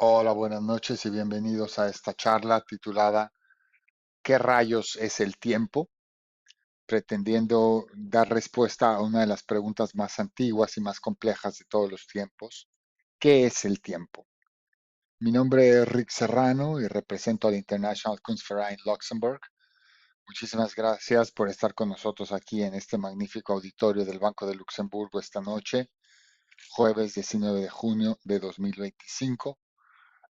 Hola, buenas noches y bienvenidos a esta charla titulada ¿Qué rayos es el tiempo? Pretendiendo dar respuesta a una de las preguntas más antiguas y más complejas de todos los tiempos. ¿Qué es el tiempo? Mi nombre es Rick Serrano y represento al International Kunstverein Luxembourg. Muchísimas gracias por estar con nosotros aquí en este magnífico auditorio del Banco de Luxemburgo esta noche, jueves 19 de junio de 2025.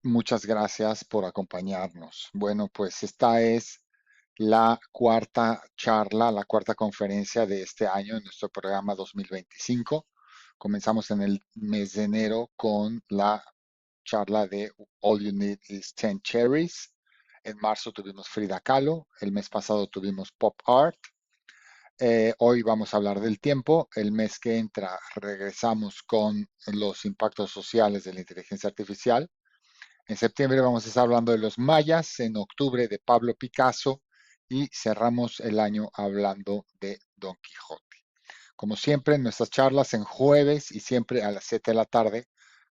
Muchas gracias por acompañarnos. Bueno, pues esta es la cuarta charla, la cuarta conferencia de este año en nuestro programa 2025. Comenzamos en el mes de enero con la charla de All You Need Is 10 Cherries. En marzo tuvimos Frida Kahlo. El mes pasado tuvimos Pop Art. Hoy vamos a hablar del tiempo. El mes que entra regresamos con los impactos sociales de la inteligencia artificial. En septiembre vamos a estar hablando de los mayas, en octubre de Pablo Picasso y cerramos el año hablando de Don Quijote. Como siempre, nuestras charlas en jueves y siempre a las 7 de la tarde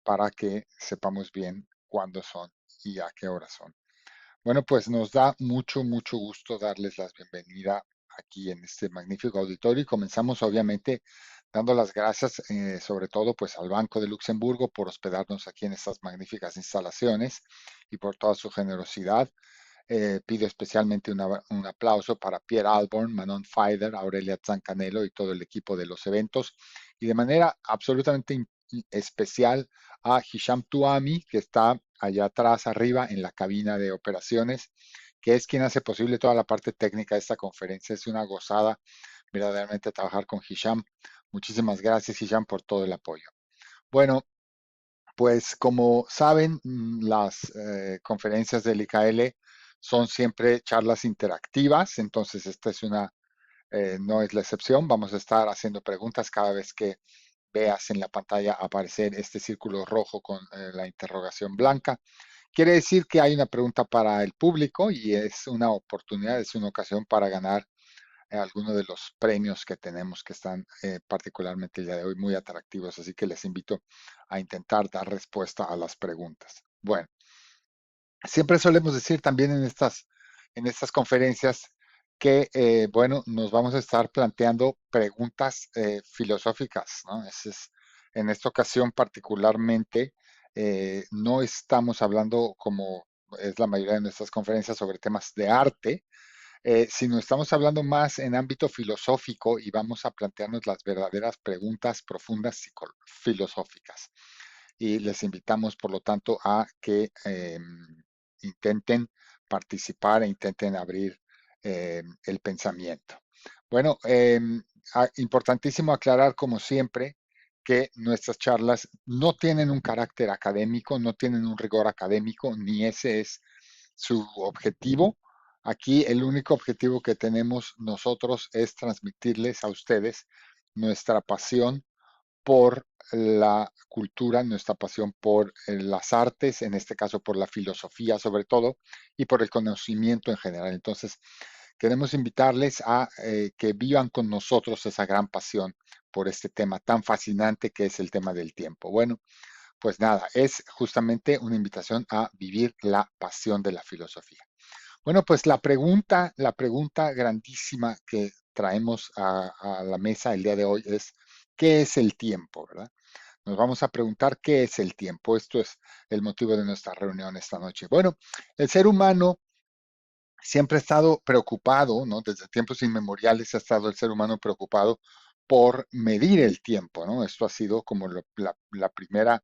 para que sepamos bien cuándo son y a qué hora son. Bueno, pues nos da mucho, mucho gusto darles la bienvenida aquí en este magnífico auditorio y comenzamos obviamente dando las gracias sobre todo pues al Banco de Luxemburgo por hospedarnos aquí en estas magníficas instalaciones y por toda su generosidad. Pido especialmente un aplauso para Pierre Alborn, Manon Feider, Aurelia Zancanelo y todo el equipo de los eventos y de manera absolutamente especial a Hisham Tuami, que está allá atrás arriba en la cabina de operaciones, que es quien hace posible toda la parte técnica de esta conferencia. Es una gozada verdaderamente trabajar con Hisham. Muchísimas gracias, Hisham, por todo el apoyo. Bueno, pues como saben, las conferencias del IKL son siempre charlas interactivas, entonces esta es no es la excepción. Vamos a estar haciendo preguntas cada vez que veas en la pantalla aparecer este círculo rojo con la interrogación blanca. Quiere decir que hay una pregunta para el público y es una oportunidad, es una ocasión para ganar algunos de los premios que tenemos que están particularmente el día de hoy muy atractivos, así que les invito a intentar dar respuesta a las preguntas. Bueno, siempre solemos decir también en estas conferencias que, bueno, nos vamos a estar planteando preguntas filosóficas, ¿no? En esta ocasión particularmente, no estamos hablando como es la mayoría de nuestras conferencias sobre temas de arte, sino estamos hablando más en ámbito filosófico y vamos a plantearnos las verdaderas preguntas profundas filosóficas. Y les invitamos, por lo tanto, a que intenten participar e intenten abrir el pensamiento. Bueno, importantísimo aclarar, como siempre, que nuestras charlas no tienen un carácter académico, no tienen un rigor académico, ni ese es su objetivo. Aquí el único objetivo que tenemos nosotros es transmitirles a ustedes nuestra pasión por la cultura, nuestra pasión por las artes, en este caso por la filosofía sobre todo, y por el conocimiento en general. Entonces, queremos invitarles a que vivan con nosotros esa gran pasión por este tema tan fascinante que es el tema del tiempo. Bueno, pues nada, es justamente una invitación a vivir la pasión de la filosofía. Bueno, pues la pregunta grandísima que traemos a la mesa el día de hoy es, ¿qué es el tiempo, verdad? Nos vamos a preguntar qué es el tiempo. Esto es el motivo de nuestra reunión esta noche. Bueno, el ser humano siempre ha estado preocupado, ¿no? Desde tiempos inmemoriales ha estado el ser humano preocupado por medir el tiempo, ¿no? Esto ha sido como la primera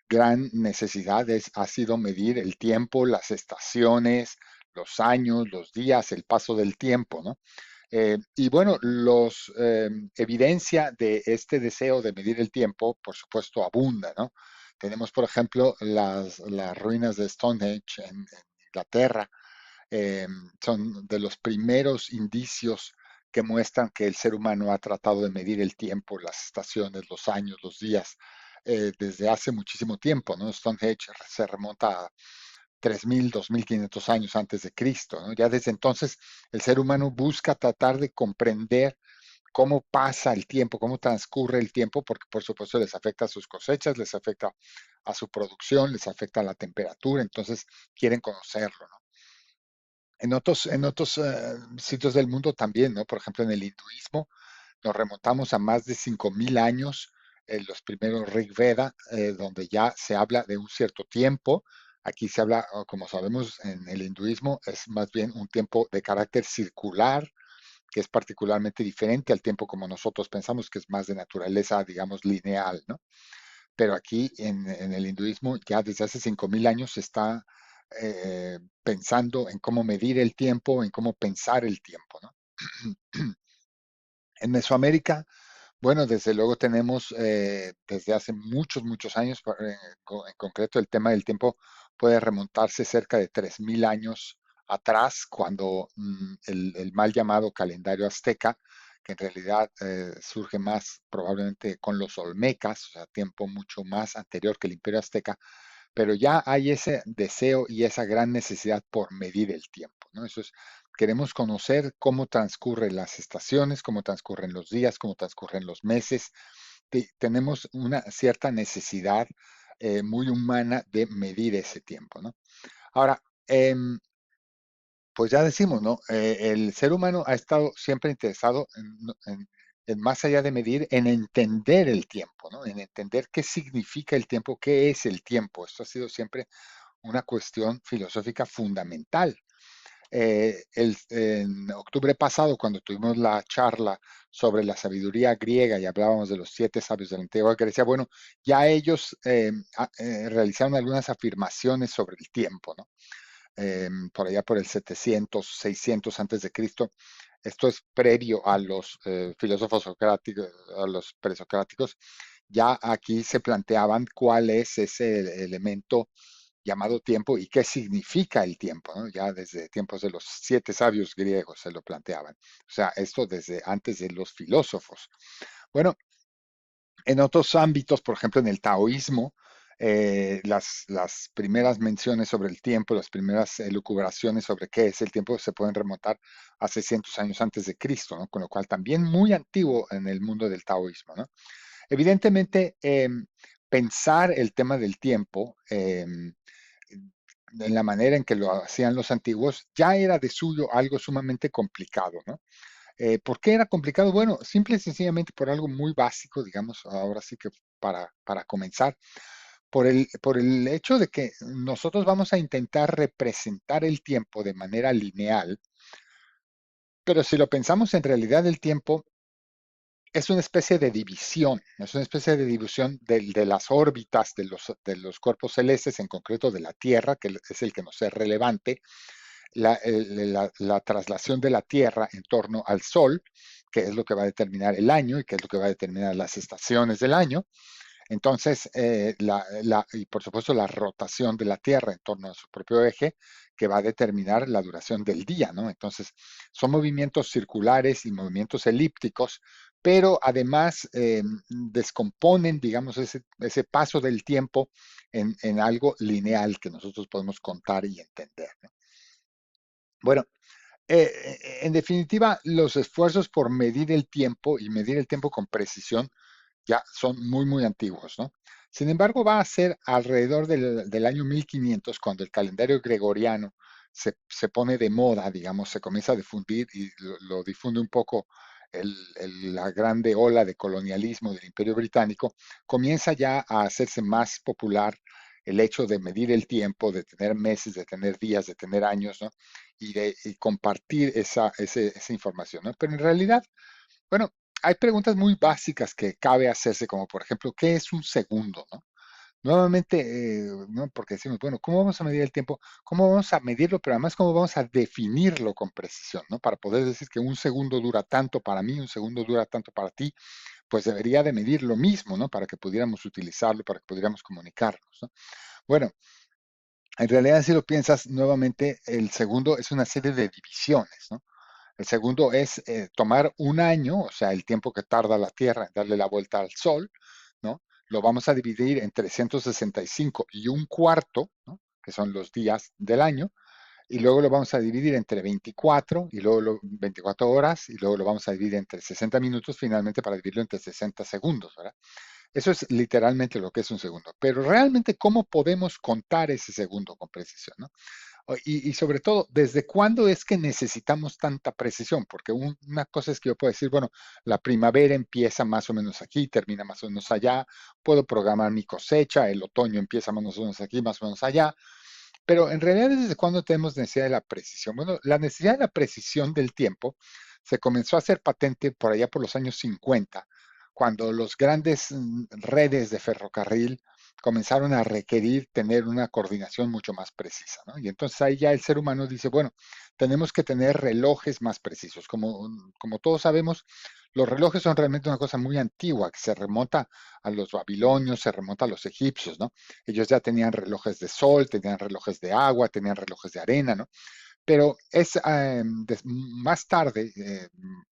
gran necesidad ha sido medir el tiempo, las estaciones, los años, los días, el paso del tiempo, ¿no? Y bueno, los evidencia de este deseo de medir el tiempo, por supuesto, abunda, ¿no? Tenemos, por ejemplo, las ruinas de Stonehenge en Inglaterra, eh, son de los primeros indicios que muestran que el ser humano ha tratado de medir el tiempo, las estaciones, los años, los días, desde hace muchísimo tiempo, ¿no? Stonehenge se remonta a 3.000, 2.500 años antes de Cristo, ¿no? Ya desde entonces el ser humano busca tratar de comprender cómo pasa el tiempo, cómo transcurre el tiempo, porque por supuesto les afecta a sus cosechas, les afecta a su producción, les afecta a la temperatura, entonces quieren conocerlo, ¿no? En otros sitios del mundo también, ¿no? Por ejemplo, en el hinduismo nos remontamos a más de 5.000 años, en los primeros Rig Veda, donde ya se habla de un cierto tiempo. Aquí se habla, como sabemos, en el hinduismo es más bien un tiempo de carácter circular, que es particularmente diferente al tiempo como nosotros pensamos, que es más de naturaleza, digamos, lineal, ¿no? Pero aquí en el hinduismo ya desde hace 5.000 años se está pensando en cómo medir el tiempo, en cómo pensar el tiempo, ¿no? En Mesoamérica, bueno, desde luego tenemos desde hace muchos, muchos años, en concreto el tema del tiempo puede remontarse cerca de 3.000 años atrás, cuando el mal llamado calendario azteca, que en realidad surge más probablemente con los olmecas, o sea, tiempo mucho más anterior que el imperio azteca, pero ya hay ese deseo y esa gran necesidad por medir el tiempo, ¿no? Eso es, queremos conocer cómo transcurren las estaciones, cómo transcurren los días, cómo transcurren los meses. Tenemos una cierta necesidad muy humana de medir ese tiempo, ¿no? Ahora, pues ya decimos, ¿no? El ser humano ha estado siempre interesado en más allá de medir, en entender el tiempo, ¿no? En entender qué significa el tiempo, qué es el tiempo. Esto ha sido siempre una cuestión filosófica fundamental. En octubre pasado, cuando tuvimos la charla sobre la sabiduría griega y hablábamos de los 7 sabios de la antigua Grecia, bueno, ya ellos realizaron algunas afirmaciones sobre el tiempo, ¿no? Por allá por el 700, 600 antes de Cristo. Esto es previo a los filósofos socráticos, a los presocráticos. Ya aquí se planteaban cuál es ese elemento llamado tiempo y qué significa el tiempo, ¿no? Ya desde tiempos de los 7 sabios griegos se lo planteaban. O sea, esto desde antes de los filósofos. Bueno, en otros ámbitos, por ejemplo, en el taoísmo, las primeras menciones sobre el tiempo, las primeras elucubraciones sobre qué es el tiempo se pueden remontar a 600 años antes de Cristo, ¿no? Con lo cual también muy antiguo en el mundo del taoísmo, ¿no? Evidentemente, pensar el tema del tiempo en la manera en que lo hacían los antiguos ya era de suyo algo sumamente complicado, ¿no? ¿Por qué era complicado? Bueno, simple y sencillamente por algo muy básico, digamos, ahora sí que para comenzar, por el hecho de que nosotros vamos a intentar representar el tiempo de manera lineal, pero si lo pensamos en realidad el tiempo es una especie de división, es una especie de división de las órbitas de los cuerpos celestes, en concreto de la Tierra, que es el que nos es relevante, la traslación de la Tierra en torno al Sol, que es lo que va a determinar el año y que es lo que va a determinar las estaciones del año. Entonces, y por supuesto la rotación de la Tierra en torno a su propio eje, que va a determinar la duración del día, ¿no? Entonces, son movimientos circulares y movimientos elípticos, pero además descomponen, digamos, ese paso del tiempo en algo lineal que nosotros podemos contar y entender, ¿no? Bueno, en definitiva, los esfuerzos por medir el tiempo y medir el tiempo con precisión ya son muy, muy antiguos, ¿no? Sin embargo, va a ser alrededor del año 1500 cuando el calendario gregoriano se pone de moda, digamos, se comienza a difundir y lo difunde un poco la grande ola de colonialismo del Imperio Británico, comienza ya a hacerse más popular el hecho de medir el tiempo, de tener meses, de tener días, de tener años, ¿no? Y compartir esa información, ¿no? Pero en realidad, bueno, hay preguntas muy básicas que cabe hacerse, como por ejemplo, ¿qué es un segundo, no? Nuevamente, ¿no? Porque decimos, bueno, ¿cómo vamos a medir el tiempo? ¿Cómo vamos a medirlo? Pero además, ¿cómo vamos a definirlo con precisión, ¿no? Para poder decir que un segundo dura tanto para mí, un segundo dura tanto para ti, pues debería de medir lo mismo, ¿no? Para que pudiéramos utilizarlo, para que pudiéramos comunicarnos, ¿no? Bueno, en realidad, si lo piensas, nuevamente, el segundo es una serie de divisiones, ¿no? El segundo es tomar un año, o sea, el tiempo que tarda la Tierra en darle la vuelta al Sol, ¿no? Lo vamos a dividir en 365 y un cuarto, ¿no? Que son los días del año, y luego lo vamos a dividir entre 24 y luego 24 horas y luego lo vamos a dividir entre 60 minutos finalmente para dividirlo entre 60 segundos, ¿verdad? Eso es literalmente lo que es un segundo. Pero realmente, ¿cómo podemos contar ese segundo con precisión, ¿no? Y sobre todo, ¿desde cuándo es que necesitamos tanta precisión? Porque una cosa es que yo puedo decir, bueno, la primavera empieza más o menos aquí, termina más o menos allá, puedo programar mi cosecha, el otoño empieza más o menos aquí, más o menos allá, pero en realidad, ¿desde cuándo tenemos necesidad de la precisión? Bueno, la necesidad de la precisión del tiempo se comenzó a hacer patente por allá por los años 50, cuando los grandes redes de ferrocarril comenzaron a requerir tener una coordinación mucho más precisa, ¿no? Y entonces ahí ya el ser humano dice, bueno, tenemos que tener relojes más precisos. Como todos sabemos, los relojes son realmente una cosa muy antigua, que se remonta a los babilonios, se remonta a los egipcios, ¿no? Ellos ya tenían relojes de sol, tenían relojes de agua, tenían relojes de arena, ¿no? Pero es más tarde,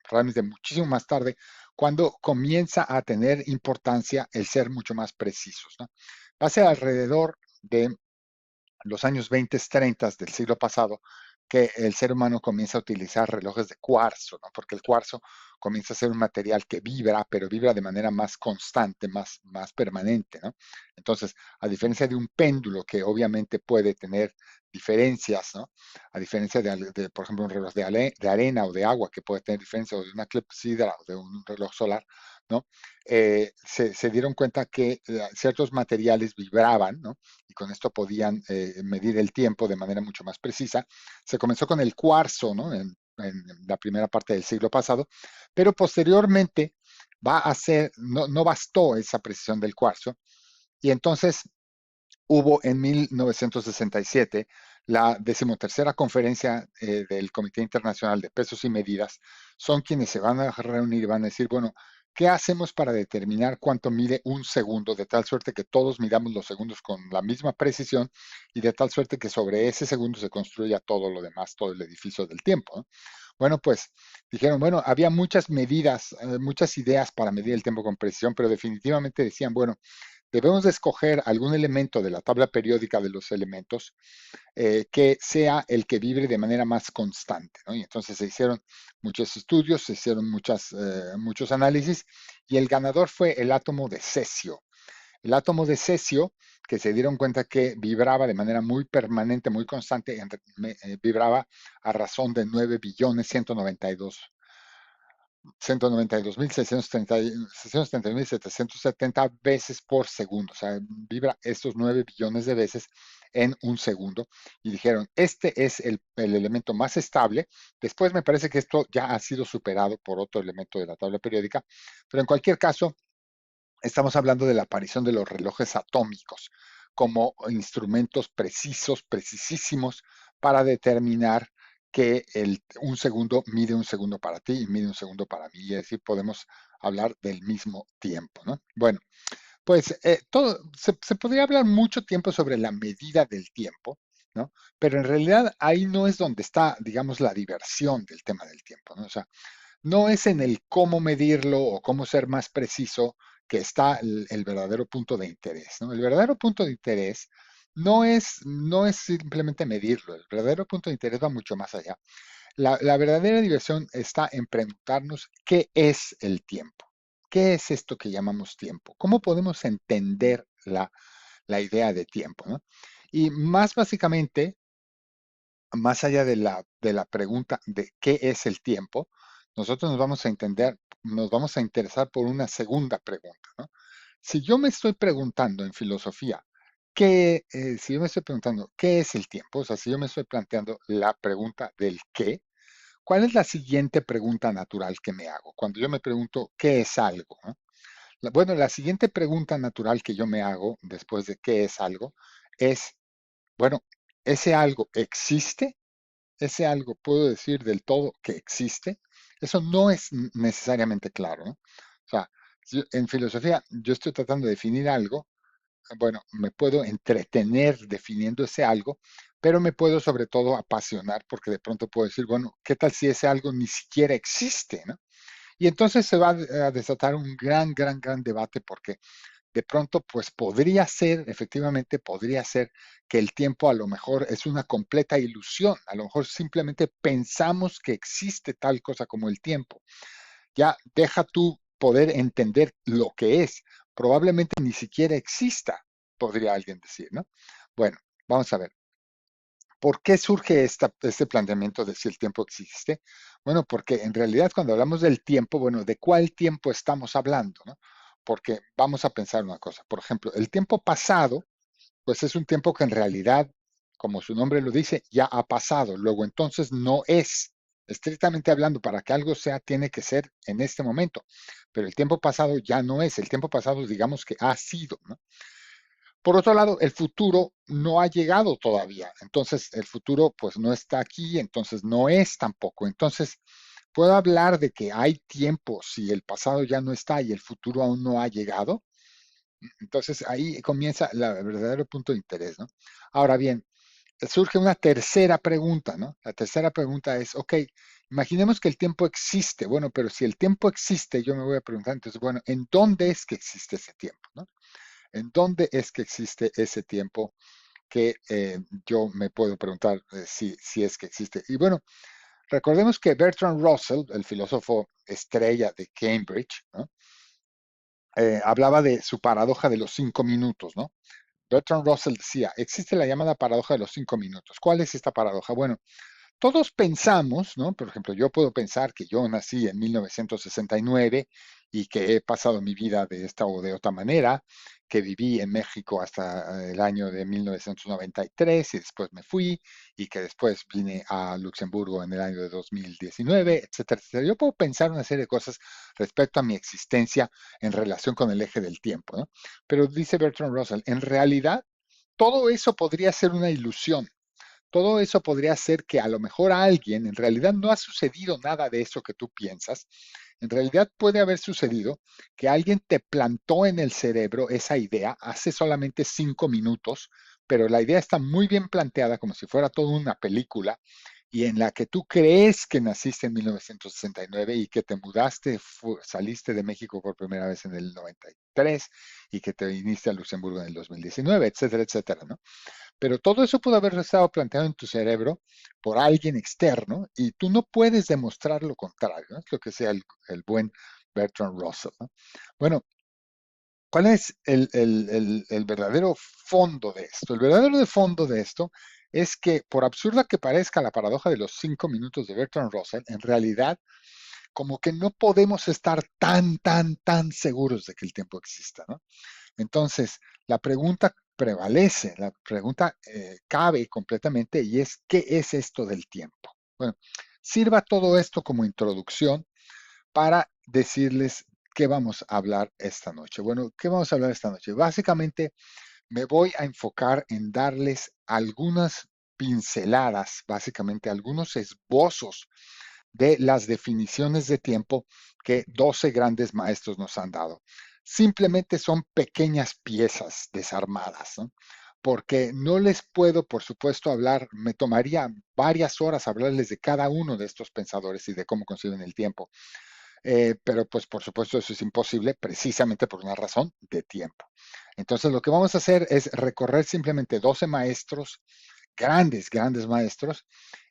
realmente muchísimo más tarde, cuando comienza a tener importancia el ser mucho más precisos, ¿no? Va a ser alrededor de los años 20, 30 del siglo pasado, que el ser humano comienza a utilizar relojes de cuarzo, ¿no? Porque el cuarzo comienza a ser un material que vibra, pero vibra de manera más constante, más permanente, ¿no? Entonces, a diferencia de un péndulo que obviamente puede tener diferencias, ¿no? A diferencia por ejemplo, un reloj de arena o de agua que puede tener diferencias, o de una clepsidra o de un reloj solar, ¿no? Se dieron cuenta que ciertos materiales vibraban, ¿no? Y con esto podían medir el tiempo de manera mucho más precisa. Se comenzó con el cuarzo, ¿no? En la primera parte del siglo pasado, pero posteriormente no bastó esa precisión del cuarzo, y entonces hubo en 1967 la decimotercera conferencia del Comité Internacional de Pesos y Medidas. Son quienes se van a reunir y van a decir, bueno, ¿qué hacemos para determinar cuánto mide un segundo? De tal suerte que todos midamos los segundos con la misma precisión y de tal suerte que sobre ese segundo se construya todo lo demás, todo el edificio del tiempo, ¿no? Bueno, pues dijeron, bueno, había muchas medidas, muchas ideas para medir el tiempo con precisión, pero definitivamente decían, bueno, debemos de escoger algún elemento de la tabla periódica de los elementos que sea el que vibre de manera más constante, ¿no? Y entonces se hicieron muchos estudios, se hicieron muchos análisis, y el ganador fue el átomo de cesio. El átomo de cesio, que se dieron cuenta que vibraba de manera muy permanente, muy constante, vibraba a razón de 9 billones 192.770 veces por segundo. O sea, vibra estos 9 billones de veces en un segundo. Y dijeron, este es el elemento más estable. Después me parece que esto ya ha sido superado por otro elemento de la tabla periódica. Pero en cualquier caso, estamos hablando de la aparición de los relojes atómicos como instrumentos precisos, precisísimos, para determinar que un segundo mide un segundo para ti y mide un segundo para mí. Y así podemos hablar del mismo tiempo, ¿no? Bueno, pues se podría hablar mucho tiempo sobre la medida del tiempo, ¿no? Pero en realidad ahí no es donde está, digamos, la diversión del tema del tiempo, ¿no? O sea, no es en el cómo medirlo o cómo ser más preciso que está el verdadero punto de interés, ¿no? El verdadero punto de interés no es simplemente medirlo, el verdadero punto de interés va mucho más allá. La verdadera diversión está en preguntarnos qué es el tiempo, qué es esto que llamamos tiempo, cómo podemos entender la idea de tiempo, ¿no? Y más básicamente, más allá de la pregunta de qué es el tiempo, nosotros nos vamos a interesar por una segunda pregunta, ¿no? Si yo me estoy preguntando en filosofía, si yo me estoy preguntando qué es el tiempo, o sea, si yo me estoy planteando la pregunta del qué, ¿cuál es la siguiente pregunta natural que me hago? Cuando yo me pregunto qué es algo, ¿no? Bueno, la siguiente pregunta natural que yo me hago después de qué es algo es, bueno, ¿ese algo existe? ¿Ese algo puedo decir del todo que existe? Eso no es necesariamente claro, ¿no? O sea, en filosofía yo estoy tratando de definir algo, bueno, me puedo entretener definiendo ese algo, pero me puedo sobre todo apasionar porque de pronto puedo decir, bueno, ¿qué tal si ese algo ni siquiera existe, ¿no? Y entonces se va a desatar un gran, gran, gran debate porque de pronto pues podría ser, efectivamente podría ser que el tiempo a lo mejor es una completa ilusión, a lo mejor simplemente pensamos que existe tal cosa como el tiempo. Ya deja tú poder entender lo que es, probablemente ni siquiera exista, podría alguien decir, ¿no? Bueno, vamos a ver. ¿Por qué surge este planteamiento de si el tiempo existe? Bueno, porque en realidad cuando hablamos del tiempo, bueno, ¿de cuál tiempo estamos hablando, no? Porque vamos a pensar una cosa. Por ejemplo, el tiempo pasado, pues es un tiempo que en realidad, como su nombre lo dice, ya ha pasado. Luego entonces no es. Estrictamente hablando, para que algo sea, tiene que ser en este momento. Pero el tiempo pasado ya no es. El tiempo pasado, digamos que ha sido, ¿no? Por otro lado, el futuro no ha llegado todavía. Entonces, el futuro pues no está aquí, entonces no es tampoco. Entonces, puedo hablar de que hay tiempo si el pasado ya no está y el futuro aún no ha llegado. Entonces, ahí comienza el verdadero punto de interés, ¿no? Ahora bien, surge una tercera pregunta, ¿no? La tercera pregunta es, ok, imaginemos que el tiempo existe. Bueno, pero si el tiempo existe, yo me voy a preguntar, entonces, bueno, ¿en dónde es que existe ese tiempo, ¿no? ¿En dónde es que existe ese tiempo que yo me puedo preguntar si es que existe? Y bueno, recordemos que Bertrand Russell, el filósofo estrella de Cambridge, ¿no? Hablaba de su paradoja de los 5 minutos, ¿no? Bertrand Russell decía, existe la llamada paradoja de los 5 minutos. ¿Cuál es esta paradoja? Bueno, todos pensamos, ¿no? Por ejemplo, yo puedo pensar que yo nací en 1969 y que he pasado mi vida de esta o de otra manera, que viví en México hasta el año de 1993 y después me fui y que después vine a Luxemburgo en el año de 2019, etcétera, etcétera. Yo puedo pensar una serie de cosas respecto a mi existencia en relación con el eje del tiempo, ¿no? Pero dice Bertrand Russell, en realidad todo eso podría ser una ilusión. Todo eso podría ser que a lo mejor a alguien, en realidad no ha sucedido nada de eso que tú piensas, en realidad puede haber sucedido que alguien te plantó en el cerebro esa idea hace solamente 5 minutos, pero la idea está muy bien planteada como si fuera toda una película y en la que tú crees que naciste en 1969 y que te mudaste, saliste de México por primera vez en el 93 y que te viniste a Luxemburgo en el 2019, etcétera, etcétera, ¿no? Pero todo eso pudo haber estado planteado en tu cerebro por alguien externo y tú no puedes demostrar lo contrario, ¿no? Es lo que sea el buen Bertrand Russell, ¿no? Bueno, ¿cuál es el verdadero fondo de esto? El verdadero de fondo de esto es que, por absurda que parezca la paradoja de los 5 minutos de Bertrand Russell, en realidad, como que no podemos estar tan seguros de que el tiempo exista, ¿no? Entonces, la pregunta prevalece, la pregunta cabe completamente y es, ¿qué es esto del tiempo? Bueno, sirva todo esto como introducción para decirles qué vamos a hablar esta noche. Bueno, ¿qué vamos a hablar esta noche? Básicamente me voy a enfocar en darles algunas pinceladas, básicamente algunos esbozos de las definiciones de tiempo que 12 grandes maestros nos han dado. Simplemente son pequeñas piezas desarmadas, ¿no? Porque no les puedo, por supuesto, hablar, me tomaría varias horas hablarles de cada uno de estos pensadores y de cómo conciben el tiempo. Pero pues por supuesto eso es imposible precisamente por una razón de tiempo. Entonces lo que vamos a hacer es recorrer simplemente 12 maestros, grandes maestros,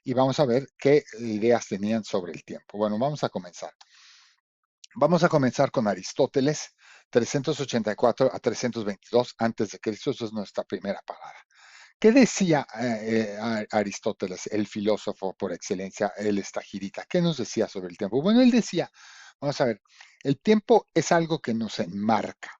y vamos a ver qué ideas tenían sobre el tiempo. Bueno, vamos a comenzar. Vamos a comenzar con Aristóteles, 384 a 322 antes de Cristo. Eso es nuestra primera parada. ¿Qué decía Aristóteles, el filósofo por excelencia, el estagirita? ¿Qué nos decía sobre el tiempo? Bueno, él decía, vamos a ver, el tiempo es algo que nos enmarca.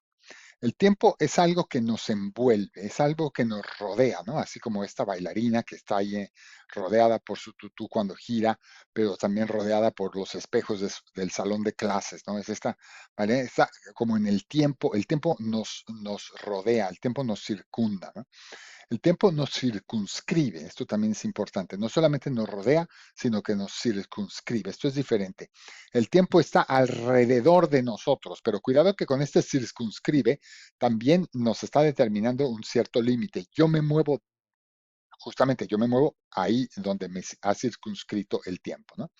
El tiempo es algo que nos envuelve, es algo que nos rodea, ¿no? Así como esta bailarina que está ahí rodeada por su tutú cuando gira, pero también rodeada por los espejos del salón de clases, ¿no? Es esta, ¿vale? Está como en el tiempo nos rodea, el tiempo nos circunda, ¿no? El tiempo nos circunscribe, esto también es importante, no solamente nos rodea, sino que nos circunscribe, esto es diferente. El tiempo está alrededor de nosotros, pero cuidado que con este circunscribe también nos está determinando un cierto límite. Yo me muevo, justamente yo me muevo ahí donde me ha circunscrito el tiempo, ¿no?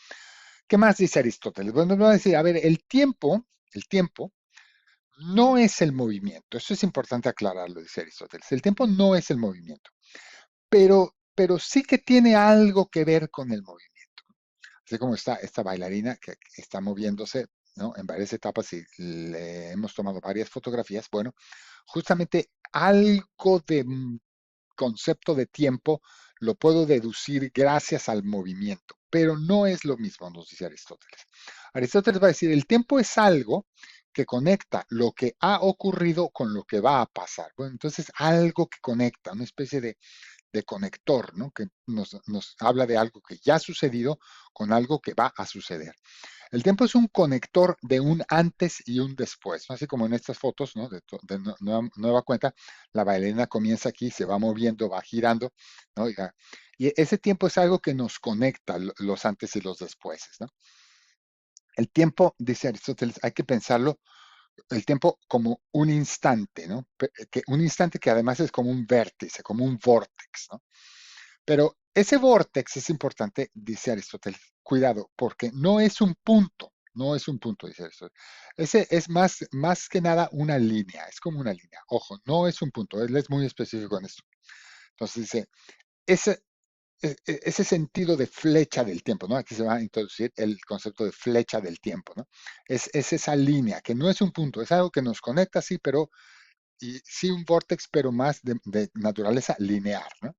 ¿Qué más dice Aristóteles? Bueno, nos va a decir, a ver, el tiempo no es el movimiento. Eso es importante aclararlo, dice Aristóteles. El tiempo no es el movimiento, pero sí que tiene algo que ver con el movimiento. Así como está esta bailarina que está moviéndose, ¿no? En varias etapas y le hemos tomado varias fotografías. Bueno, justamente algo de concepto de tiempo lo puedo deducir gracias al movimiento, pero no es lo mismo, nos dice Aristóteles. Aristóteles va a decir, el tiempo es algo que conecta lo que ha ocurrido con lo que va a pasar. Bueno, entonces algo que conecta, una especie de conector, ¿no? Que nos habla de algo que ya ha sucedido con algo que va a suceder. El tiempo es un conector de un antes y un después, ¿no? Así como en estas fotos, ¿no? De nueva cuenta, la bailarina comienza aquí, se va moviendo, va girando, ¿no? Y ese tiempo es algo que nos conecta los antes y los después, ¿no? El tiempo, dice Aristóteles, hay que pensarlo, el tiempo como un instante, ¿no? Un instante que además es como un vértice, como un vortex, ¿no? Pero ese vortex es importante, dice Aristóteles. Cuidado, porque no es un punto, no es un punto, dice Aristóteles. Ese es más que nada una línea, es como una línea. Ojo, no es un punto, él es muy específico en esto. Entonces dice, ese, ese sentido de flecha del tiempo, ¿no? Aquí se va a introducir el concepto de flecha del tiempo, ¿no? Es esa línea, que no es un punto, es algo que nos conecta, sí, pero, y sí un vortex, pero más de naturaleza lineal, ¿no?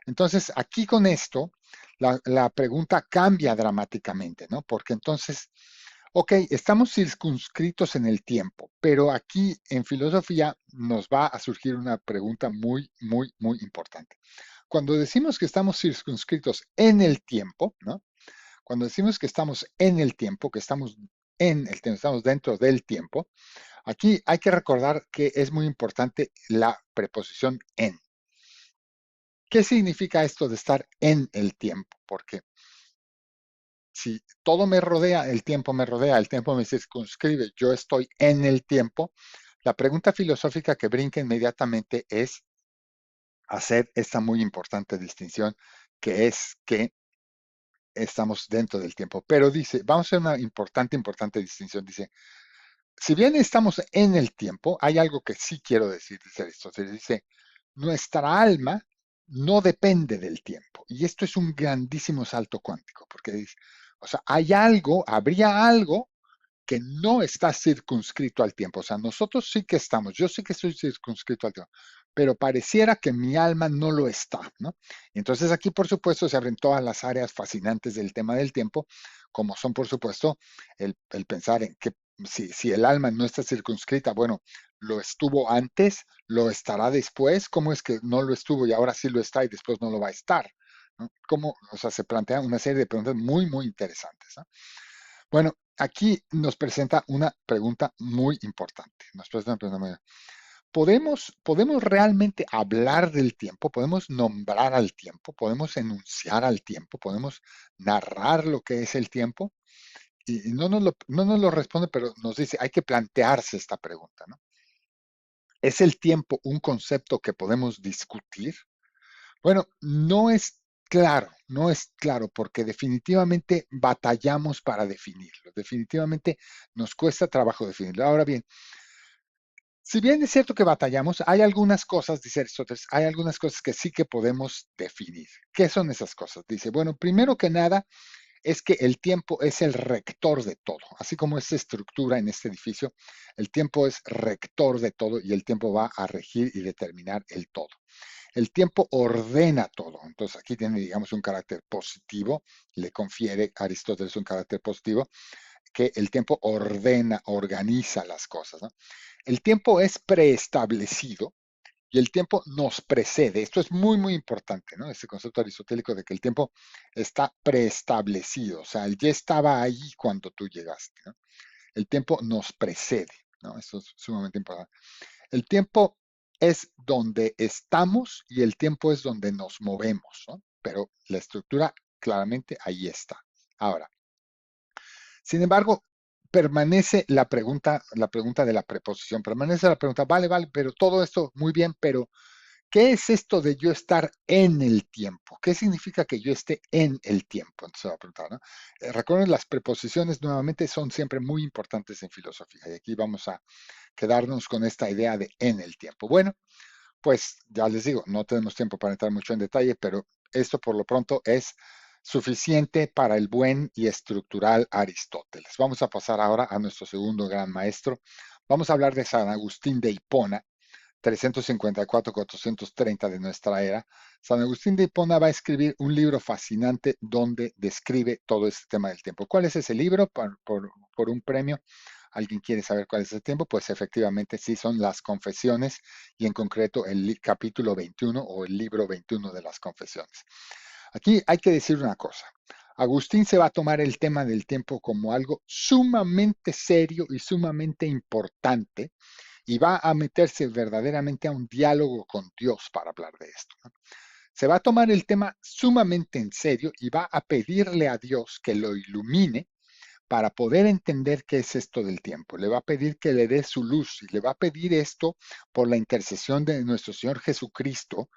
Entonces, aquí con esto, la pregunta cambia dramáticamente, ¿no? Porque entonces, ok, estamos circunscritos en el tiempo, pero aquí en filosofía nos va a surgir una pregunta muy, muy, muy importante. Cuando decimos que estamos circunscritos en el tiempo, ¿no? Cuando decimos que estamos en el tiempo, que estamos en el tiempo, estamos dentro del tiempo, aquí hay que recordar que es muy importante la preposición en. ¿Qué significa esto de estar en el tiempo? Porque si todo me rodea, el tiempo me circunscribe, yo estoy en el tiempo, la pregunta filosófica que brinca inmediatamente es hacer esta muy importante distinción, que es que estamos dentro del tiempo. Pero dice, vamos a hacer una importante distinción. Dice, si bien estamos en el tiempo, hay algo que sí quiero decir, dice Aristóteles. Dice, nuestra alma no depende del tiempo. Y esto es un grandísimo salto cuántico, porque dice, o sea, habría algo que no está circunscrito al tiempo. O sea, nosotros sí que estamos, yo sí que estoy circunscrito al tiempo, pero pareciera que mi alma no lo está, ¿no? Y entonces aquí, por supuesto, se abren todas las áreas fascinantes del tema del tiempo, como son, por supuesto, el pensar en que si el alma no está circunscrita, bueno, lo estuvo antes, lo estará después, ¿cómo es que no lo estuvo y ahora sí lo está y después no lo va a estar? ¿No? ¿Cómo? O sea, se plantean una serie de preguntas muy, muy interesantes, ¿no? Bueno, aquí nos presenta una pregunta muy importante. Nos presenta una pregunta muy ¿Podemos realmente hablar del tiempo? ¿Podemos nombrar al tiempo? ¿Podemos enunciar al tiempo? ¿Podemos narrar lo que es el tiempo? Y no nos lo responde, pero nos dice, hay que plantearse esta pregunta, ¿no? ¿Es el tiempo un concepto que podemos discutir? Bueno, no es claro, porque definitivamente batallamos para definirlo. Definitivamente nos cuesta trabajo definirlo. Ahora bien, si bien es cierto que batallamos, hay algunas cosas, dice Aristóteles, hay algunas cosas que sí que podemos definir. ¿Qué son esas cosas? Dice, bueno, primero que nada, es que el tiempo es el rector de todo. Así como esta estructura en este edificio, el tiempo es rector de todo y el tiempo va a regir y determinar el todo. El tiempo ordena todo. Entonces aquí tiene, digamos, un carácter positivo, le confiere a Aristóteles un carácter positivo, que el tiempo ordena, organiza las cosas, ¿no? El tiempo es preestablecido y el tiempo nos precede. Esto es muy, muy importante, ¿no? Este concepto aristotélico de que el tiempo está preestablecido, o sea, él ya estaba ahí cuando tú llegaste, ¿no? El tiempo nos precede, ¿no? Esto es sumamente importante. El tiempo es donde estamos y el tiempo es donde nos movemos, ¿no? Pero la estructura claramente ahí está. Ahora, sin embargo, permanece la pregunta de la preposición, permanece la pregunta, vale, vale, pero todo esto muy bien, pero ¿qué es esto de yo estar en el tiempo? ¿Qué significa que yo esté en el tiempo? Entonces se va a preguntar, ¿no? Recuerden, las preposiciones nuevamente son siempre muy importantes en filosofía y aquí vamos a quedarnos con esta idea de en el tiempo. Bueno, pues ya les digo, no tenemos tiempo para entrar mucho en detalle, pero esto por lo pronto es suficiente para el buen y estructural Aristóteles. Vamos a pasar ahora a nuestro segundo gran maestro. Vamos a hablar de San Agustín de Hipona, 354-430 de nuestra era. San Agustín de Hipona va a escribir un libro fascinante donde describe todo este tema del tiempo. ¿Cuál es ese libro? Por un premio. ¿Alguien quiere saber cuál es ese tiempo? Pues efectivamente sí son las confesiones y en concreto el capítulo 21 o el libro 21 de las confesiones. Aquí hay que decir una cosa. Agustín se va a tomar el tema del tiempo como algo sumamente serio y sumamente importante y va a meterse verdaderamente a un diálogo con Dios para hablar de esto, ¿no? Se va a tomar el tema sumamente en serio y va a pedirle a Dios que lo ilumine para poder entender qué es esto del tiempo. Le va a pedir que le dé su luz y le va a pedir esto por la intercesión de nuestro Señor Jesucristo,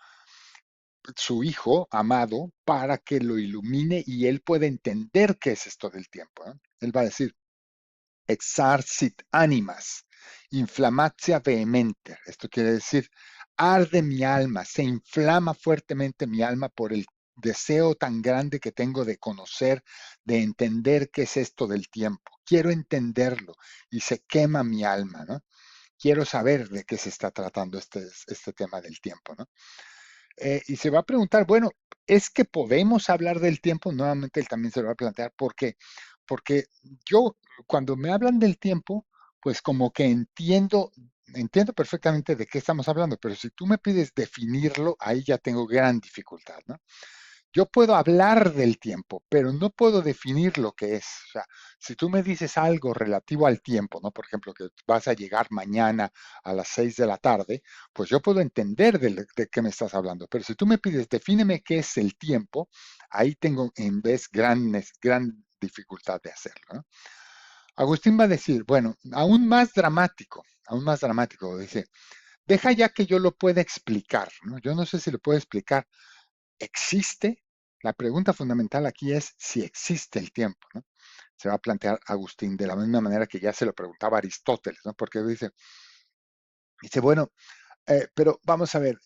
su Hijo amado, para que lo ilumine y él pueda entender qué es esto del tiempo, ¿no? Él va a decir, exarcit animas, inflamatia vehementer. Esto quiere decir, arde mi alma, se inflama fuertemente mi alma por el deseo tan grande que tengo de conocer, de entender qué es esto del tiempo. Quiero entenderlo y se quema mi alma, ¿no? Quiero saber de qué se está tratando este tema del tiempo, ¿no? Y se va a preguntar, bueno, ¿es que podemos hablar del tiempo? Nuevamente él también se lo va a plantear, porque yo, cuando me hablan del tiempo, pues como que entiendo perfectamente de qué estamos hablando, pero si tú me pides definirlo, ahí ya tengo gran dificultad, ¿no? Yo puedo hablar del tiempo, pero no puedo definir lo que es. O sea, si tú me dices algo relativo al tiempo, ¿no? Por ejemplo, que vas a llegar mañana a las 6 de la tarde, pues yo puedo entender de qué me estás hablando. Pero si tú me pides, defíneme qué es el tiempo, ahí tengo en vez gran dificultad de hacerlo, ¿no? Agustín va a decir, bueno, aún más dramático, dice, deja ya que yo lo pueda explicar, ¿no? Yo no sé si lo puedo explicar. ¿Existe? La pregunta fundamental aquí es si existe el tiempo, ¿no? Se va a plantear Agustín de la misma manera que ya se lo preguntaba Aristóteles, ¿no? Porque dice, bueno, pero vamos a ver,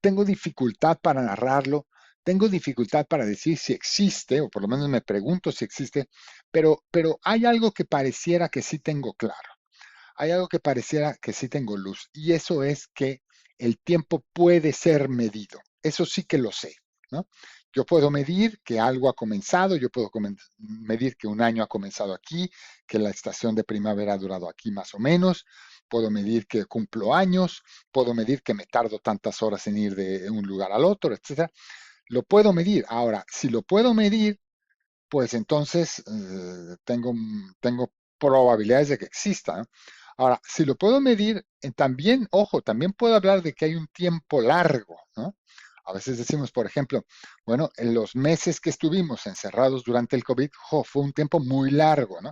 tengo dificultad para narrarlo, tengo dificultad para decir si existe, o por lo menos me pregunto si existe, pero hay algo que pareciera que sí tengo claro, hay algo que pareciera que sí tengo luz, y eso es que el tiempo puede ser medido. Eso sí que lo sé, ¿no? Yo puedo medir que algo ha comenzado, yo puedo medir que un año ha comenzado aquí, que la estación de primavera ha durado aquí más o menos, puedo medir que cumplo años, puedo medir que me tardo tantas horas en ir de un lugar al otro, etcétera. Lo puedo medir. Ahora, si lo puedo medir, pues entonces tengo probabilidades de que exista, ¿no? Ahora, si lo puedo medir, también, ojo, también puedo hablar de que hay un tiempo largo, ¿no? A veces decimos, por ejemplo, bueno, en los meses que estuvimos encerrados durante el COVID, fue un tiempo muy largo, ¿no?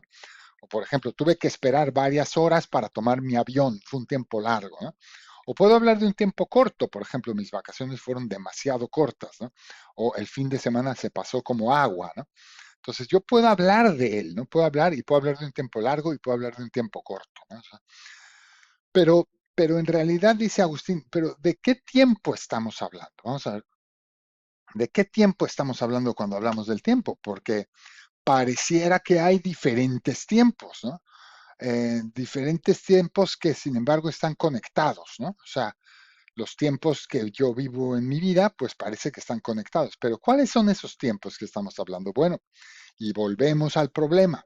O por ejemplo, tuve que esperar varias horas para tomar mi avión, fue un tiempo largo, ¿no? O puedo hablar de un tiempo corto, por ejemplo, mis vacaciones fueron demasiado cortas, ¿no? O el fin de semana se pasó como agua, ¿no? Entonces yo puedo hablar de él, ¿no? Puedo hablar y puedo hablar de un tiempo largo y puedo hablar de un tiempo corto, ¿no? O sea, pero en realidad dice Agustín, pero ¿de qué tiempo estamos hablando? Vamos a ver, ¿de qué tiempo estamos hablando cuando hablamos del tiempo? Porque pareciera que hay diferentes tiempos, ¿no? Diferentes tiempos que sin embargo están conectados, ¿no? O sea, los tiempos que yo vivo en mi vida, pues parece que están conectados. Pero ¿cuáles son esos tiempos que estamos hablando? Bueno, y volvemos al problema,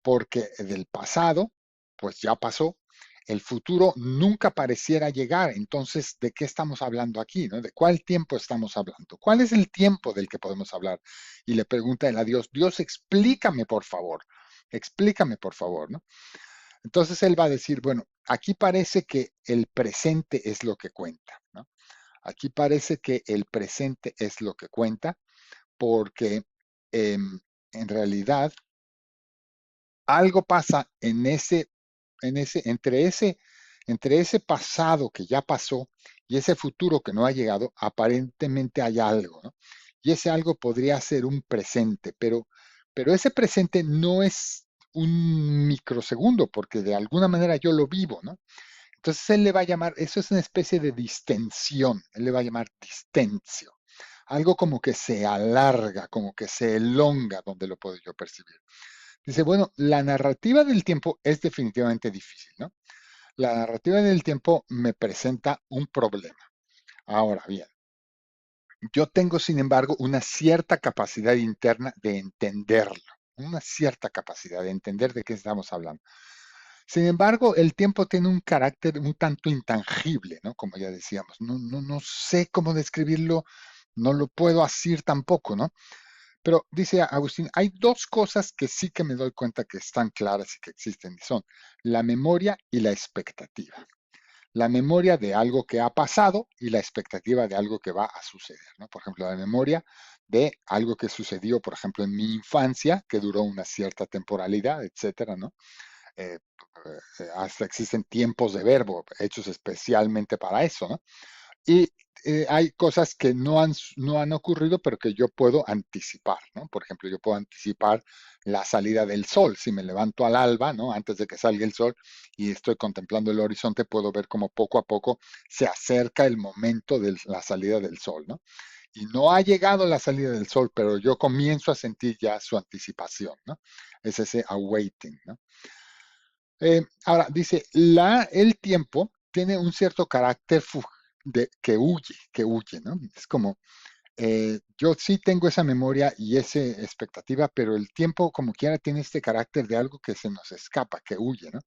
porque del pasado, pues ya pasó, el futuro nunca pareciera llegar. Entonces, ¿de qué estamos hablando aquí? ¿No? ¿De cuál tiempo estamos hablando? ¿Cuál es el tiempo del que podemos hablar? Y le pregunta él a Dios, Dios, explícame por favor, ¿no? Entonces él va a decir, bueno, aquí parece que el presente es lo que cuenta, ¿no? Aquí parece que el presente es lo que cuenta porque en realidad algo pasa entre ese pasado que ya pasó y ese futuro que no ha llegado, aparentemente hay algo, ¿no? Y ese algo podría ser un presente, pero ese presente no es un microsegundo, porque de alguna manera yo lo vivo, ¿no? Entonces él le va a llamar, eso es una especie de distensión, él le va a llamar distencio. Algo como que se alarga, como que se elonga, donde lo puedo yo percibir. Dice, bueno, la narrativa del tiempo es definitivamente difícil, ¿no? La narrativa del tiempo me presenta un problema. Ahora bien, yo tengo, sin embargo, una cierta capacidad interna de entenderlo, una cierta capacidad de entender de qué estamos hablando. Sin embargo, el tiempo tiene un carácter un tanto intangible, ¿no? Como ya decíamos, no sé cómo describirlo, no lo puedo decir tampoco, ¿no? Pero dice Agustín, hay dos cosas que sí que me doy cuenta que están claras y que existen, y son la memoria y la expectativa. La memoria de algo que ha pasado y la expectativa de algo que va a suceder, ¿no? Por ejemplo, la memoria de algo que sucedió, por ejemplo, en mi infancia, que duró una cierta temporalidad, etcétera, ¿no? Eh, Hasta existen tiempos de verbo hechos especialmente para eso, ¿no? Y hay cosas que no han ocurrido, pero que yo puedo anticipar, ¿no? Por ejemplo, yo puedo anticipar la salida del sol. Si me levanto al alba, ¿no? Antes de que salga el sol y estoy contemplando el horizonte, puedo ver cómo poco a poco se acerca el momento de la salida del sol, ¿no? Y no ha llegado la salida del sol, pero yo comienzo a sentir ya su anticipación, ¿no? Es ese awaiting, ¿no? Ahora, dice, el tiempo tiene un cierto carácter que huye, ¿no? Es como, yo sí tengo esa memoria y esa expectativa, pero el tiempo como quiera tiene este carácter de algo que se nos escapa, que huye, ¿no?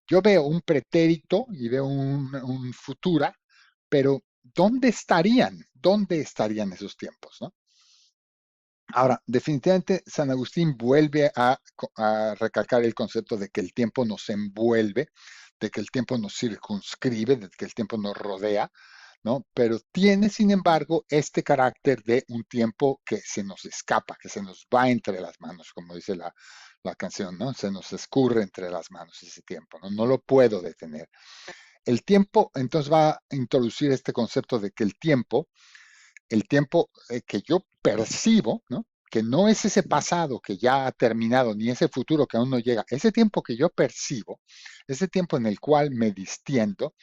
Yo veo un pretérito y veo un futura, pero ¿dónde estarían? ¿Dónde estarían esos tiempos, no? Ahora, definitivamente San Agustín vuelve a recalcar el concepto de que el tiempo nos envuelve, de que el tiempo nos circunscribe, de que el tiempo nos rodea, ¿no? Pero tiene, sin embargo, este carácter de un tiempo que se nos escapa, que se nos va entre las manos, como dice la canción, ¿no? Se nos escurre entre las manos ese tiempo, ¿no? No lo puedo detener. El tiempo, entonces, va a introducir este concepto de que el tiempo que yo percibo, ¿no? Que no es ese pasado que ya ha terminado, ni ese futuro que aún no llega, ese tiempo que yo percibo, ese tiempo en el cual me distiendo,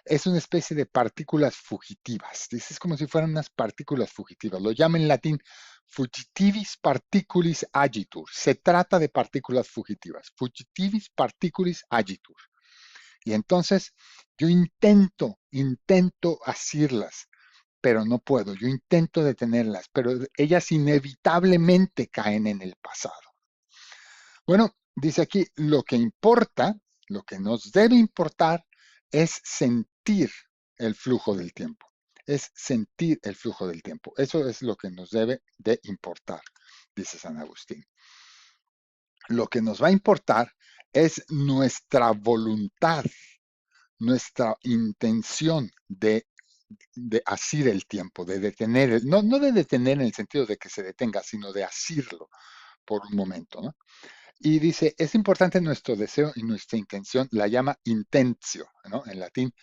es una especie de partículas fugitivas. Es como si fueran unas partículas fugitivas. Lo llama en latín fugitivis particulis agitur. Se trata de partículas fugitivas. Fugitivis particulis agitur. Y entonces yo intento asirlas, pero no puedo. Yo intento detenerlas, pero ellas inevitablemente caen en el pasado. Bueno, dice aquí, lo que importa, lo que nos debe importar es sentir el flujo del tiempo. Es sentir el flujo del tiempo. Eso es lo que nos debe de importar, dice San Agustín. Lo que nos va a importar es nuestra voluntad, nuestra intención de asir el tiempo, de detener, no de detener en el sentido de que se detenga, sino de asirlo por un momento, ¿no? Y dice, es importante nuestro deseo y nuestra intención, la llama intentio, ¿no? En latín,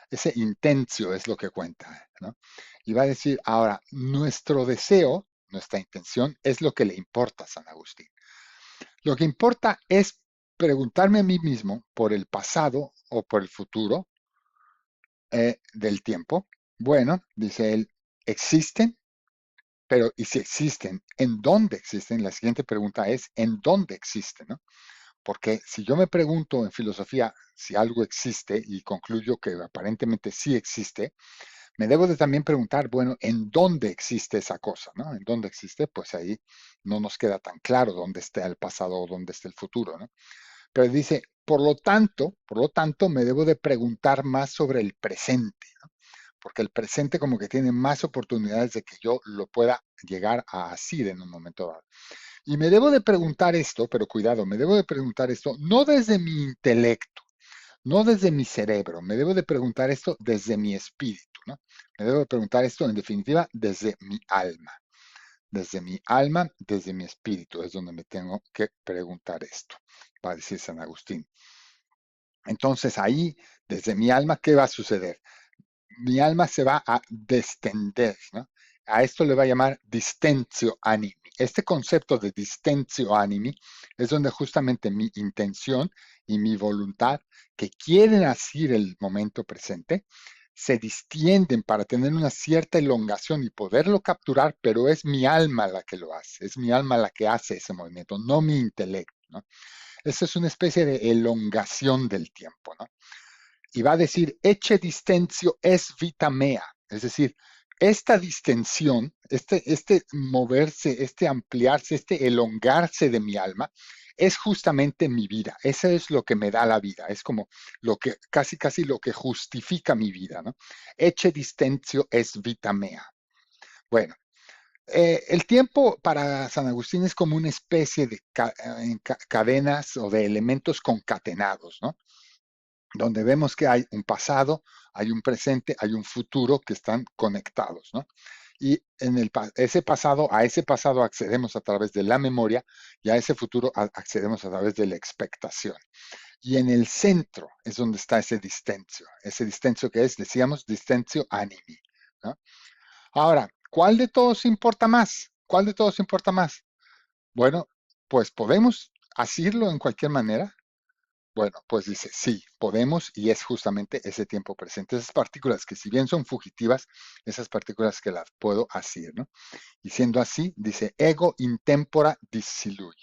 ese intentio es lo que cuenta, ¿no? Y va a decir, ahora, nuestro deseo, nuestra intención, es lo que le importa a San Agustín. Lo que importa es preguntarme a mí mismo por el pasado o por el futuro del tiempo. Bueno, dice él, ¿existen? Pero, ¿y si existen? ¿En dónde existen? La siguiente pregunta es, ¿en dónde existen? ¿No? Porque si yo me pregunto en filosofía si algo existe y concluyo que aparentemente sí existe, me debo de también preguntar, bueno, ¿en dónde existe esa cosa? ¿No? ¿En dónde existe? Pues ahí no nos queda tan claro dónde está el pasado o dónde está el futuro, ¿no? Pero dice, por lo tanto, me debo de preguntar más sobre el presente, ¿no? Porque el presente como que tiene más oportunidades de que yo lo pueda llegar a asir en un momento dado. Y me debo de preguntar esto, pero cuidado, me debo de preguntar esto no desde mi intelecto, no desde mi cerebro, me debo de preguntar esto desde mi espíritu, ¿no? Me debo de preguntar esto, en definitiva, desde mi alma. Desde mi alma, desde mi espíritu, es donde me tengo que preguntar esto, va a decir San Agustín. Entonces ahí, desde mi alma, ¿qué va a suceder? Mi alma se va a destender, ¿no? A esto le va a llamar distentio animi. este concepto de distentio animi es donde justamente mi intención y mi voluntad que quieren hacer el momento presente se distienden para tener una cierta elongación y poderlo capturar, pero es mi alma la que lo hace, es mi alma la que hace ese movimiento, no mi intelecto, ¿no? Esa es una especie de elongación del tiempo, ¿no? Y va a decir, ecce distentio es vita mea, es decir, esta distensión, este moverse, este ampliarse, este elongarse de mi alma, es justamente mi vida. Eso es lo que me da la vida. Es como lo que, casi lo que justifica mi vida, ¿no? Ecce distentio es vita mea. Bueno, el tiempo para San Agustín es como una especie de cadenas o de elementos concatenados, ¿no? Donde vemos que hay un pasado, hay un presente, hay un futuro que están conectados, ¿no? Y en ese pasado, a ese pasado accedemos a través de la memoria y a ese futuro accedemos a través de la expectación. Y en el centro es donde está ese distencio que es, decíamos, distentio animi, ¿no? Ahora, ¿cuál de todos importa más? ¿Cuál de todos importa más? Bueno, pues podemos hacerlo en cualquier manera. Bueno, pues dice, sí, podemos y es justamente ese tiempo presente. Esas partículas que si bien son fugitivas, esas partículas que las puedo hacer, ¿no? Y siendo así, dice, ego in tempora dissilui.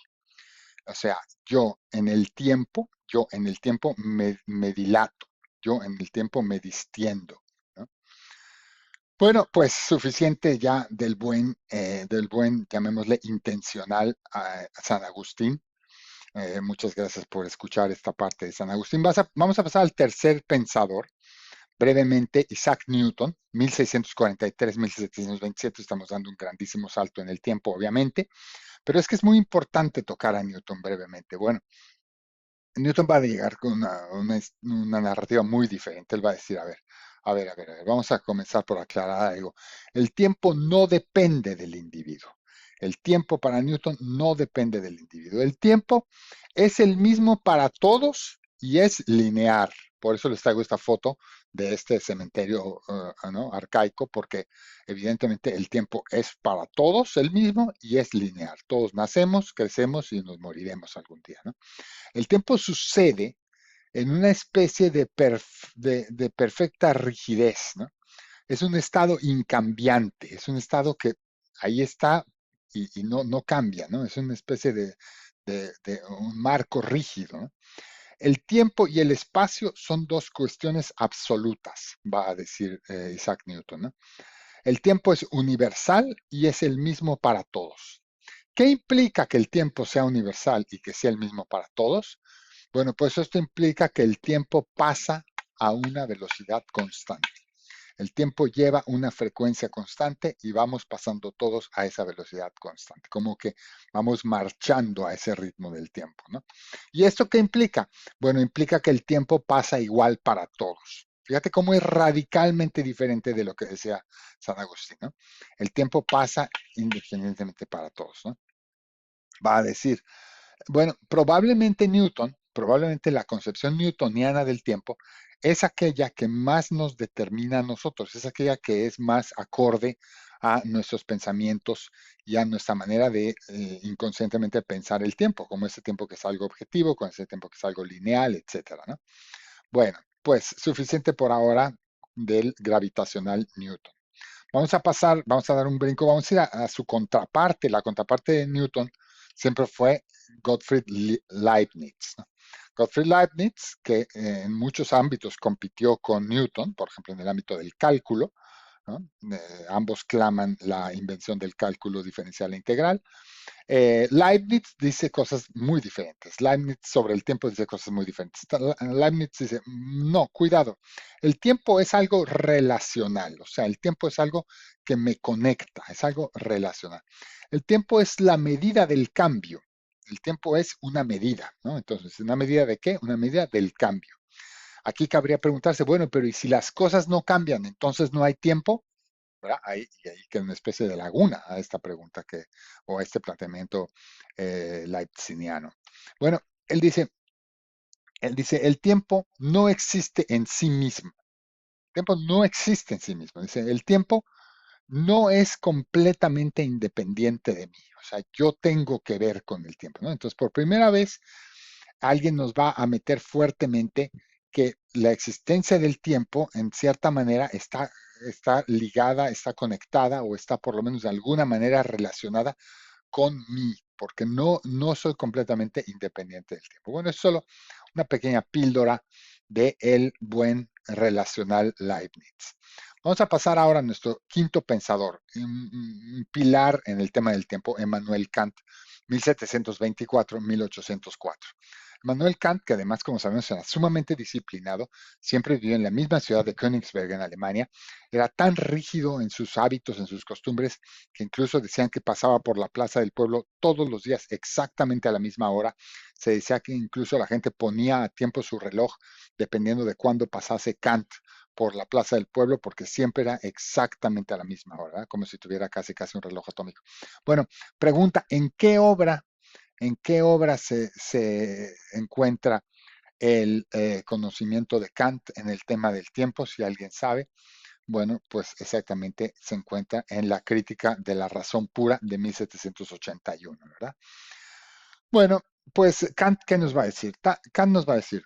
O sea, yo en el tiempo me dilato, yo en el tiempo me distiendo, ¿no? Bueno, pues suficiente ya del buen, llamémosle intencional a San Agustín. Muchas gracias por escuchar esta parte de San Agustín. Vamos a pasar al tercer pensador, brevemente, Isaac Newton, 1643-1727. Estamos dando un grandísimo salto en el tiempo, obviamente, pero es que es muy importante tocar a Newton brevemente. Bueno, Newton va a llegar con una narrativa muy diferente. Él va a decir, a ver, vamos a comenzar por aclarar algo. El tiempo no depende del individuo. El tiempo para Newton no depende del individuo. El tiempo es el mismo para todos y es lineal. Por eso les traigo esta foto de este cementerio ¿no? arcaico, porque evidentemente el tiempo es para todos el mismo y es lineal. Todos nacemos, crecemos y nos moriremos algún día, ¿no? El tiempo sucede en una especie de perfecta rigidez, ¿no? Es un estado incambiante, es un estado que ahí está y no cambia, ¿no? Es una especie de un marco rígido, ¿no? El tiempo y el espacio son dos cuestiones absolutas, va a decir Isaac Newton, ¿no? El tiempo es universal y es el mismo para todos. ¿Qué implica que el tiempo sea universal y que sea el mismo para todos? Bueno, pues esto implica que el tiempo pasa a una velocidad constante. El tiempo lleva una frecuencia constante y vamos pasando todos a esa velocidad constante, como que vamos marchando a ese ritmo del tiempo, ¿no? ¿Y esto qué implica? Bueno, implica que el tiempo pasa igual para todos. Fíjate cómo es radicalmente diferente de lo que decía San Agustín, ¿no? El tiempo pasa independientemente para todos, ¿no? Va a decir, bueno, probablemente la concepción newtoniana del tiempo es aquella que más nos determina a nosotros, es aquella que es más acorde a nuestros pensamientos y a nuestra manera de inconscientemente pensar el tiempo, como ese tiempo que es algo objetivo, con ese tiempo que es algo lineal, etcétera, ¿no? Bueno, pues suficiente por ahora del gravitacional Newton. Vamos a dar un brinco, vamos a ir a su contraparte. La contraparte de Newton siempre fue Gottfried Leibniz, ¿no? Gottfried Leibniz, que en muchos ámbitos compitió con Newton, por ejemplo, en el ámbito del cálculo, ¿no? Ambos claman la invención del cálculo diferencial e integral. Leibniz dice cosas muy diferentes. Leibniz sobre el tiempo dice cosas muy diferentes. Leibniz dice, no, cuidado, el tiempo es algo relacional, o sea, el tiempo es algo que me conecta, es algo relacional. El tiempo es la medida del cambio. El tiempo es una medida, ¿no? Entonces, ¿una medida de qué? Una medida del cambio. Aquí cabría preguntarse, bueno, pero ¿y si las cosas no cambian, entonces no hay tiempo? ¿Verdad? Y ahí queda una especie de laguna a esta pregunta o a este planteamiento leibniziano. Bueno, él dice, el tiempo no existe en sí mismo. El tiempo no existe en sí mismo. Dice, el tiempo no es completamente independiente de mí. O sea, yo tengo que ver con el tiempo, ¿no? Entonces, por primera vez, alguien nos va a meter fuertemente que la existencia del tiempo, en cierta manera, está ligada, está conectada o está por lo menos de alguna manera relacionada con mí, porque no soy completamente independiente del tiempo. Bueno, es solo una pequeña píldora de el buen relacional Leibniz. Vamos a pasar ahora a nuestro quinto pensador, un pilar en el tema del tiempo, Emmanuel Kant, 1724-1804. Immanuel Kant, que además, como sabemos, era sumamente disciplinado, siempre vivió en la misma ciudad de Königsberg, en Alemania, era tan rígido en sus hábitos, en sus costumbres, que incluso decían que pasaba por la plaza del pueblo todos los días exactamente a la misma hora. Se decía que incluso la gente ponía a tiempo su reloj dependiendo de cuándo pasase Kant por la plaza del pueblo, porque siempre era exactamente a la misma hora, ¿verdad? Como si tuviera casi un reloj atómico. Bueno, pregunta, ¿en qué obra se encuentra el conocimiento de Kant en el tema del tiempo? Si alguien sabe. Bueno, pues exactamente se encuentra en la crítica de la razón pura de 1781, ¿verdad? Bueno, pues Kant, ¿qué nos va a decir? Kant nos va a decir,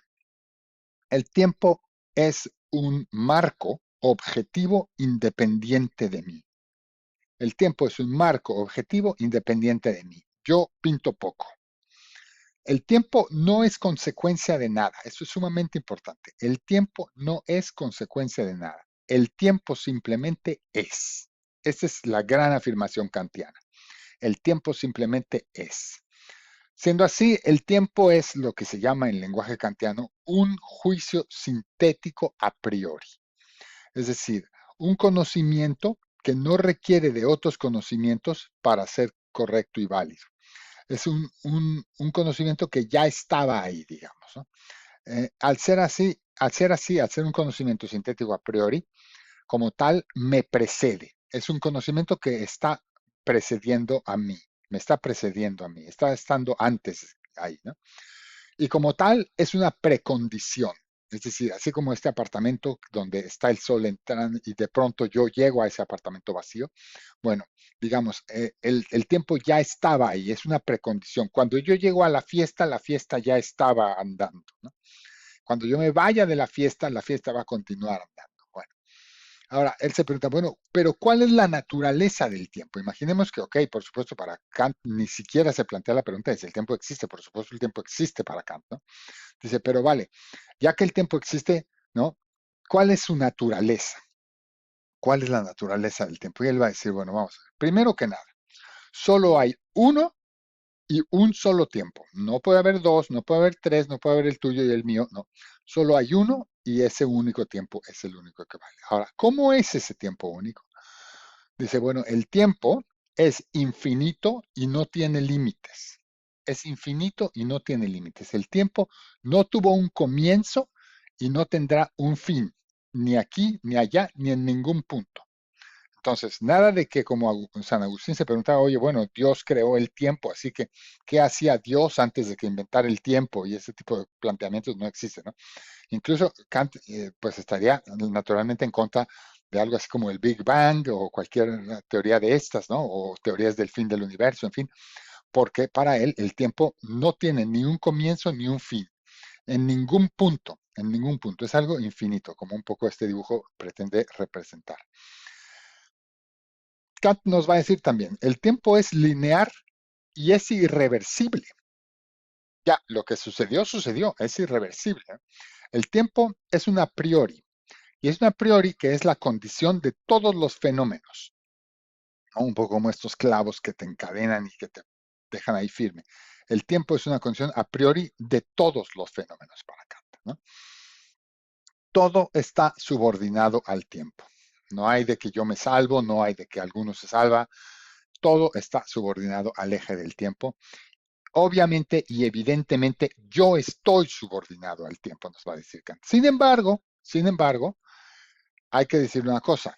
el tiempo es un marco objetivo independiente de mí. El tiempo es un marco objetivo independiente de mí. Yo pinto poco. El tiempo no es consecuencia de nada. Eso es sumamente importante. El tiempo no es consecuencia de nada. El tiempo simplemente es. Esa es la gran afirmación kantiana. El tiempo simplemente es. Siendo así, el tiempo es lo que se llama en lenguaje kantiano un juicio sintético a priori. Es decir, un conocimiento que no requiere de otros conocimientos para ser correcto y válido. Es un conocimiento que ya estaba ahí, digamos, ¿no? Al ser un conocimiento sintético a priori, como tal, me precede. Es un conocimiento que está precediendo a mí, me está precediendo a mí, está estando antes ahí, ¿no? Y como tal, es una precondición. Es decir, así como este apartamento donde está el sol entrando y de pronto yo llego a ese apartamento vacío, bueno, digamos, el tiempo ya estaba ahí, es una precondición. Cuando yo llego a la fiesta ya estaba andando, ¿no? Cuando yo me vaya de la fiesta va a continuar andando. Bueno, ahora él se pregunta, bueno, pero ¿cuál es la naturaleza del tiempo? Imaginemos que, ok, por supuesto, para Kant ni siquiera se plantea la pregunta de si el tiempo existe, por supuesto, el tiempo existe para Kant, ¿no? Dice, pero vale, ya que el tiempo existe, ¿no? ¿Cuál es su naturaleza? ¿Cuál es la naturaleza del tiempo? Y él va a decir, bueno, vamos a ver. Primero que nada, solo hay uno y un solo tiempo. No puede haber dos, no puede haber tres, no puede haber el tuyo y el mío, no. Solo hay uno y ese único tiempo es el único que vale. Ahora, ¿cómo es ese tiempo único? Dice, bueno, el tiempo es infinito y no tiene límites. Es infinito y no tiene límites. El tiempo no tuvo un comienzo y no tendrá un fin, ni aquí, ni allá, ni en ningún punto. Entonces, nada de que como San Agustín se preguntaba, oye, bueno, Dios creó el tiempo, así que, ¿qué hacía Dios antes de que inventara el tiempo? Y ese tipo de planteamientos no existen, ¿no? Incluso Kant, pues estaría naturalmente en contra de algo así como el Big Bang o cualquier teoría de estas, ¿no? O teorías del fin del universo, en fin, porque para él el tiempo no tiene ni un comienzo ni un fin, en ningún punto, en ningún punto. Es algo infinito, como un poco este dibujo pretende representar. Kant nos va a decir también, el tiempo es lineal y es irreversible. Ya, lo que sucedió, sucedió, es irreversible. El tiempo es un a priori, y es un a priori que es la condición de todos los fenómenos, ¿no? Un poco como estos clavos que te encadenan y que te dejan ahí firme. El tiempo es una condición a priori de todos los fenómenos para Kant, ¿no? Todo está subordinado al tiempo. No hay de que yo me salvo, no hay de que alguno se salva. Todo está subordinado al eje del tiempo. Obviamente y evidentemente yo estoy subordinado al tiempo, nos va a decir Kant. Sin embargo, hay que decir una cosa.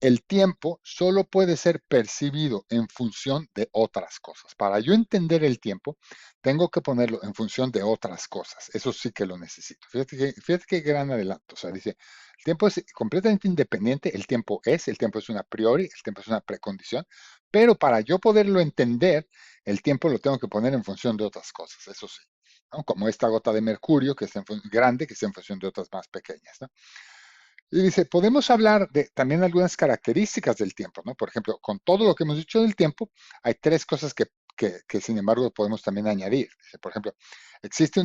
el tiempo solo puede ser percibido en función de otras cosas. Para yo entender el tiempo, tengo que ponerlo en función de otras cosas. Eso sí que lo necesito. Fíjate qué gran adelanto. O sea, dice, el tiempo es completamente independiente, el tiempo es una priori, el tiempo es una precondición, pero para yo poderlo entender, el tiempo lo tengo que poner en función de otras cosas, eso sí. ¿No? Como esta gota de mercurio que es grande, que está en función de otras más pequeñas. ¿No? Y dice, podemos hablar de también algunas características del tiempo, ¿no? Por ejemplo, con todo lo que hemos dicho del tiempo, hay tres cosas que sin embargo podemos también añadir. Dice, por ejemplo, existe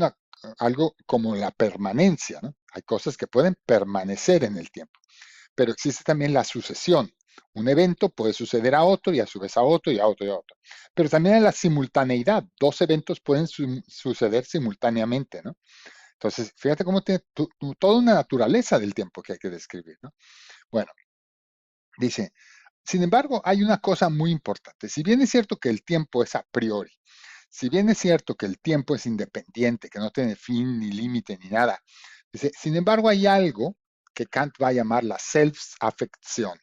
algo como la permanencia, ¿no? Hay cosas que pueden permanecer en el tiempo, pero existe también la sucesión. Un evento puede suceder a otro y a su vez a otro y a otro y a otro. Pero también hay la simultaneidad. Dos eventos pueden suceder simultáneamente, ¿no? Entonces, fíjate cómo tiene toda una naturaleza del tiempo que hay que describir, ¿no? Bueno, dice, sin embargo, hay una cosa muy importante. Si bien es cierto que el tiempo es a priori, si bien es cierto que el tiempo es independiente, que no tiene fin ni límite ni nada, dice, sin embargo, hay algo que Kant va a llamar la self-afección.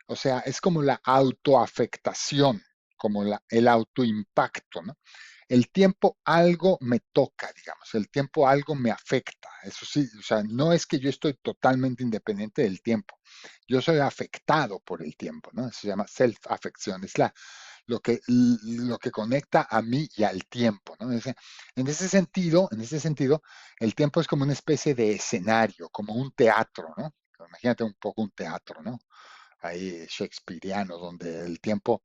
O sea, es como la autoafectación, como el autoimpacto, ¿no? El tiempo algo me toca, digamos, el tiempo algo me afecta. Eso sí, o sea, no es que yo estoy totalmente independiente del tiempo. Yo soy afectado por el tiempo, ¿no? Eso se llama self-afección. Es lo que conecta a mí y al tiempo, ¿no? En ese sentido, el tiempo es como una especie de escenario, como un teatro, ¿no? Imagínate un poco un teatro, ¿no? Ahí shakespeariano, donde el tiempo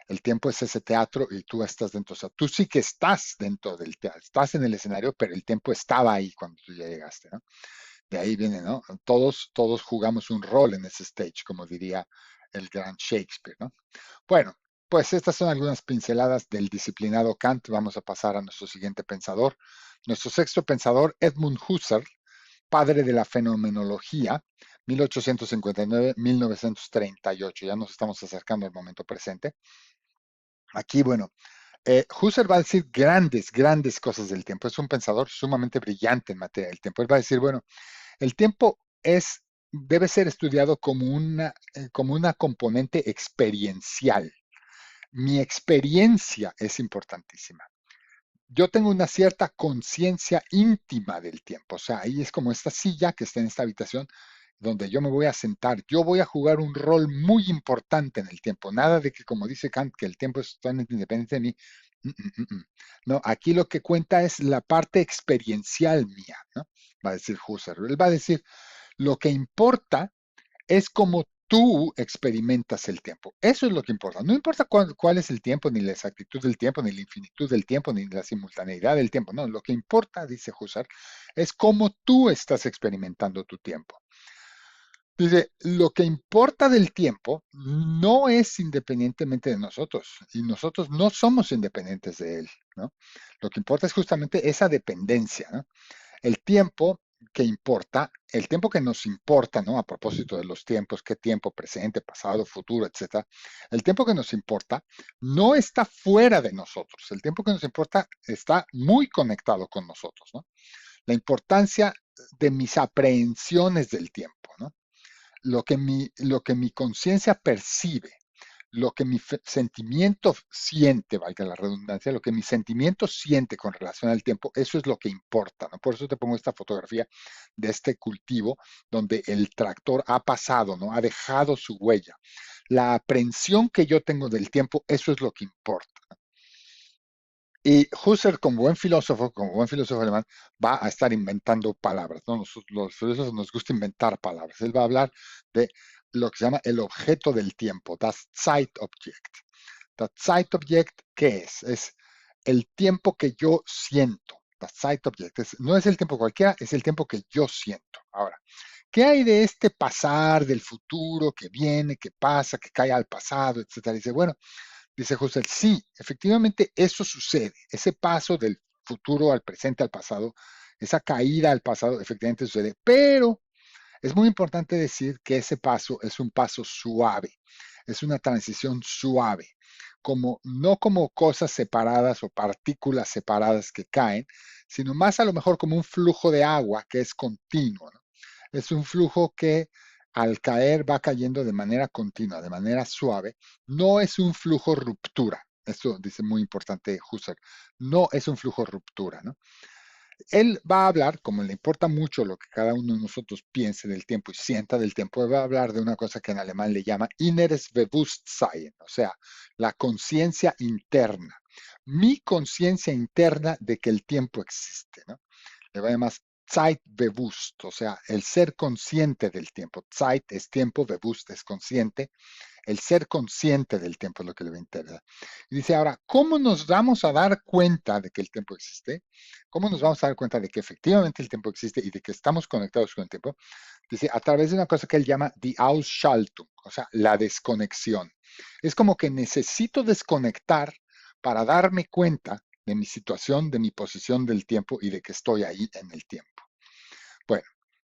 es ese teatro y tú estás dentro. O sea, tú sí que estás dentro del teatro, estás en el escenario, pero el tiempo estaba ahí cuando tú ya llegaste, ¿no? De ahí viene, ¿no? Todos jugamos un rol en ese stage, como diría el gran Shakespeare, ¿no? Bueno, pues estas son algunas pinceladas del disciplinado Kant. Vamos a pasar a nuestro siguiente pensador. Nuestro sexto pensador, Edmund Husserl, padre de la fenomenología, 1859-1938. Ya nos estamos acercando al momento presente. Aquí, bueno, Husserl va a decir grandes cosas del tiempo. Es un pensador sumamente brillante en materia del tiempo. Él va a decir, bueno, el tiempo debe ser estudiado como una componente experiencial. Mi experiencia es importantísima. Yo tengo una cierta conciencia íntima del tiempo. O sea, ahí es como esta silla que está en esta habitación donde yo me voy a sentar. Yo voy a jugar un rol muy importante en el tiempo. Nada de que, como dice Kant, que el tiempo es totalmente independiente de mí. No, aquí lo que cuenta es la parte experiencial mía, ¿no? Va a decir Husserl. Él va a decir, lo que importa es como tú experimentas el tiempo. Eso es lo que importa. No importa cuál es el tiempo, ni la exactitud del tiempo, ni la infinitud del tiempo, ni la simultaneidad del tiempo. No, lo que importa, dice Husserl, es cómo tú estás experimentando tu tiempo. Dice, lo que importa del tiempo no es independientemente de nosotros y nosotros no somos independientes de él, ¿no? Lo que importa es justamente esa dependencia, ¿no? El tiempo que importa, el tiempo que nos importa, ¿no? A propósito de los tiempos, qué tiempo, presente, pasado, futuro, etcétera. El tiempo que nos importa no está fuera de nosotros. El tiempo que nos importa está muy conectado con nosotros, ¿no? La importancia de mis aprehensiones del tiempo, ¿no? Lo que mi conciencia percibe, lo que mi sentimiento siente, valga la redundancia, lo que mi sentimiento siente con relación al tiempo, eso es lo que importa, ¿no? Por eso te pongo esta fotografía de este cultivo donde el tractor ha pasado, ¿no? Ha dejado su huella. La aprehensión que yo tengo del tiempo, eso es lo que importa. Y Husserl, como buen filósofo alemán, va a estar inventando palabras, ¿no? Los filósofos nos gusta inventar palabras. Él va a hablar de lo que se llama el objeto del tiempo, das Zeitobjekt. Das Zeitobjekt, ¿qué es? Es el tiempo que yo siento. Das Zeitobjekt no es el tiempo cualquiera, es el tiempo que yo siento. Ahora, ¿qué hay de este pasar del futuro que viene, que pasa, que cae al pasado, etcétera? Dice, bueno, dice Husserl, sí, efectivamente eso sucede, ese paso del futuro al presente, al pasado, esa caída al pasado, efectivamente sucede, pero es muy importante decir que ese paso es un paso suave, es una transición suave, como no como cosas separadas o partículas separadas que caen, sino más a lo mejor como un flujo de agua que es continuo, ¿no? Es un flujo que al caer va cayendo de manera continua, de manera suave, no es un flujo ruptura. Esto dice muy importante Husserl, no es un flujo ruptura, ¿no? Él va a hablar, como le importa mucho lo que cada uno de nosotros piense del tiempo y sienta del tiempo, va a hablar de una cosa que en alemán le llama Inneres Bewusstsein, o sea, la conciencia interna. Mi conciencia interna de que el tiempo existe, ¿no? Le va a llamar Zeitbewusst, o sea, el ser consciente del tiempo. Zeit es tiempo, Bewusst es consciente. El ser consciente del tiempo es lo que le va a interesar. Y dice ahora, ¿cómo nos vamos a dar cuenta de que el tiempo existe? ¿Cómo nos vamos a dar cuenta de que efectivamente el tiempo existe y de que estamos conectados con el tiempo? Dice, a través de una cosa que él llama die Ausschaltung, o sea, la desconexión. Es como que necesito desconectar para darme cuenta de mi situación, de mi posición del tiempo y de que estoy ahí en el tiempo. Bueno,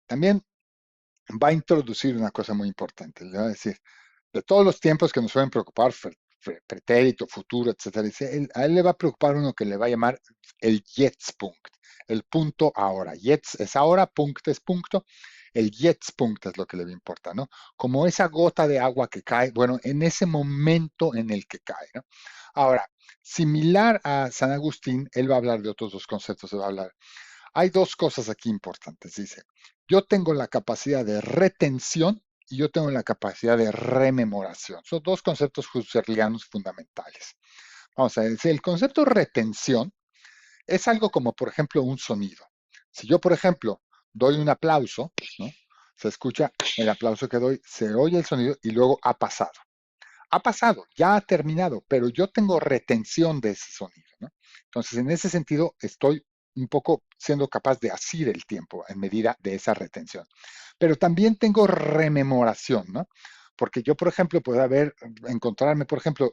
también va a introducir una cosa muy importante. Le va a decir, de todos los tiempos que nos suelen preocupar, pretérito, futuro, etcétera, dice, a él le va a preocupar uno que le va a llamar el Jetztpunkt, el punto ahora. Jetz es ahora, punkt es punto, el Jetztpunkt es lo que le va a importar, ¿no? Como esa gota de agua que cae, bueno, en ese momento en el que cae, ¿no? Ahora, similar a San Agustín, él va a hablar de otros dos conceptos, va a hablar. Hay dos cosas aquí importantes, dice. Yo tengo la capacidad de retención y yo tengo la capacidad de rememoración. Son dos conceptos husserlianos fundamentales. Vamos a decir, el concepto de retención es algo como, por ejemplo, un sonido. Si yo, por ejemplo, doy un aplauso, ¿no? Se escucha el aplauso que doy, se oye el sonido y luego ha pasado. Ha pasado, ya ha terminado, pero yo tengo retención de ese sonido, ¿no? Entonces, en ese sentido, estoy un poco siendo capaz de asir el tiempo en medida de esa retención. Pero también tengo rememoración, ¿no? Porque yo, por ejemplo, puedo encontrarme, por ejemplo,